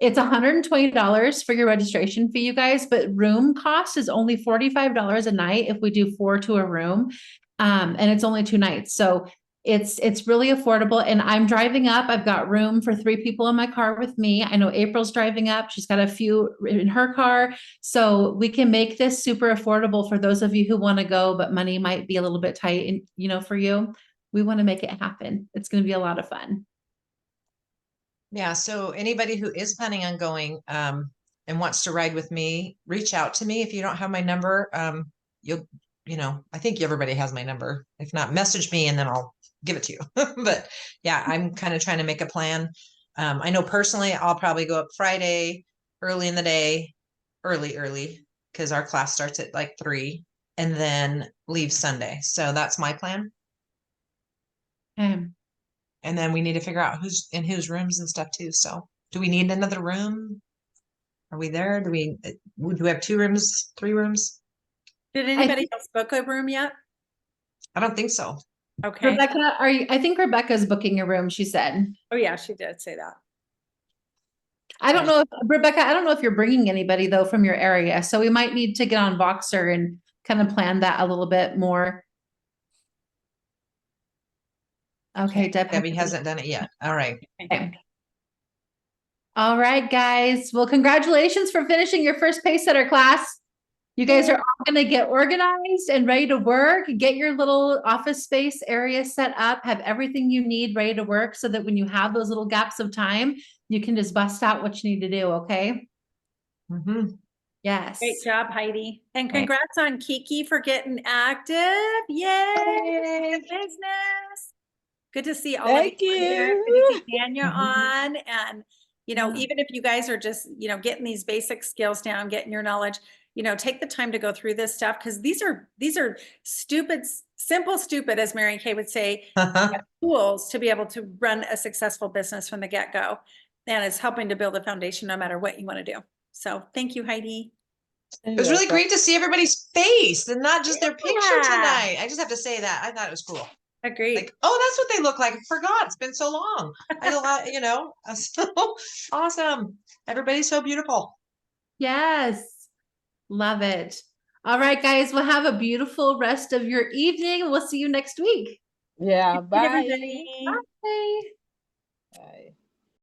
Speaker 1: $120 for your registration fee, you guys, but room cost is only $45 a night if we do 4 to a room. And it's only 2 nights. So it's really affordable, and I'm driving up. I've got room for 3 people in my car with me. I know April's driving up. She's got a few in her car. So we can make this super affordable for those of you who want to go, but money might be a little bit tight, and you know, for you, we want to make it happen. It's going to be a lot of fun.
Speaker 8: Yeah, so anybody who is planning on going and wants to ride with me, reach out to me. If you don't have my number, I think everybody has my number. If not, message me and then I'll give it to you. But yeah, I'm kind of trying to make a plan. I know personally, I'll probably go up Friday early in the day, early, because our class starts at like 3, and then leave Sunday. So that's my plan. And then we need to figure out who's in whose rooms and stuff too. So do we need another room? Are we there? Do we have 2 rooms, 3 rooms?
Speaker 7: Did anybody else book a room yet?
Speaker 8: I don't think so.
Speaker 7: Okay.
Speaker 1: Rebecca, I think Rebecca's booking a room, she said.
Speaker 7: Oh yeah, she did say that.
Speaker 1: I don't know if Rebecca, I don't know if you're bringing anybody though from your area. So we might need to get on Voxer and kind of plan that a little bit more. Okay,
Speaker 8: Debbie hasn't done it yet. All right.
Speaker 1: Okay. All right, guys. Well, congratulations for finishing your first Pacesetter class. You guys are all going to get organized and ready to work. Get your little office space area set up. Have everything you need ready to work so that when you have those little gaps of time, you can just bust out what you need to do. Okay.
Speaker 8: Mhm.
Speaker 1: Yes.
Speaker 7: Great job, Heidi. And
Speaker 1: Okay.
Speaker 7: congrats on Kiki for getting active. Yay! Business. Good to see all
Speaker 9: Thank
Speaker 7: of you. Here.
Speaker 9: you.
Speaker 7: Good to see Tanya
Speaker 8: Mhm.
Speaker 7: on. And,
Speaker 1: Yeah.
Speaker 7: even if you guys are just, getting these basic skills down, getting your knowledge, take the time to go through this stuff because these are stupid, simple, stupid, as Mary Kay would say, tools to be able to run a successful business from the get-go. And it's helping to build a foundation no matter what you want to do. So thank you, Heidi.
Speaker 8: It was really great to see everybody's face and not just their picture
Speaker 7: Yeah.
Speaker 8: tonight. I just have to say that. I thought it was cool.
Speaker 7: Agreed.
Speaker 8: Like, oh, that's what they look like. I forgot. It's been so long. I had a lot, so awesome. Everybody's so beautiful.
Speaker 1: Yes. Love it. All right, guys. Well, have a beautiful rest of your evening. We'll see you next week.
Speaker 9: Yeah,
Speaker 7: Thank you,
Speaker 9: bye.
Speaker 7: everybody.
Speaker 1: Bye.
Speaker 9: Bye.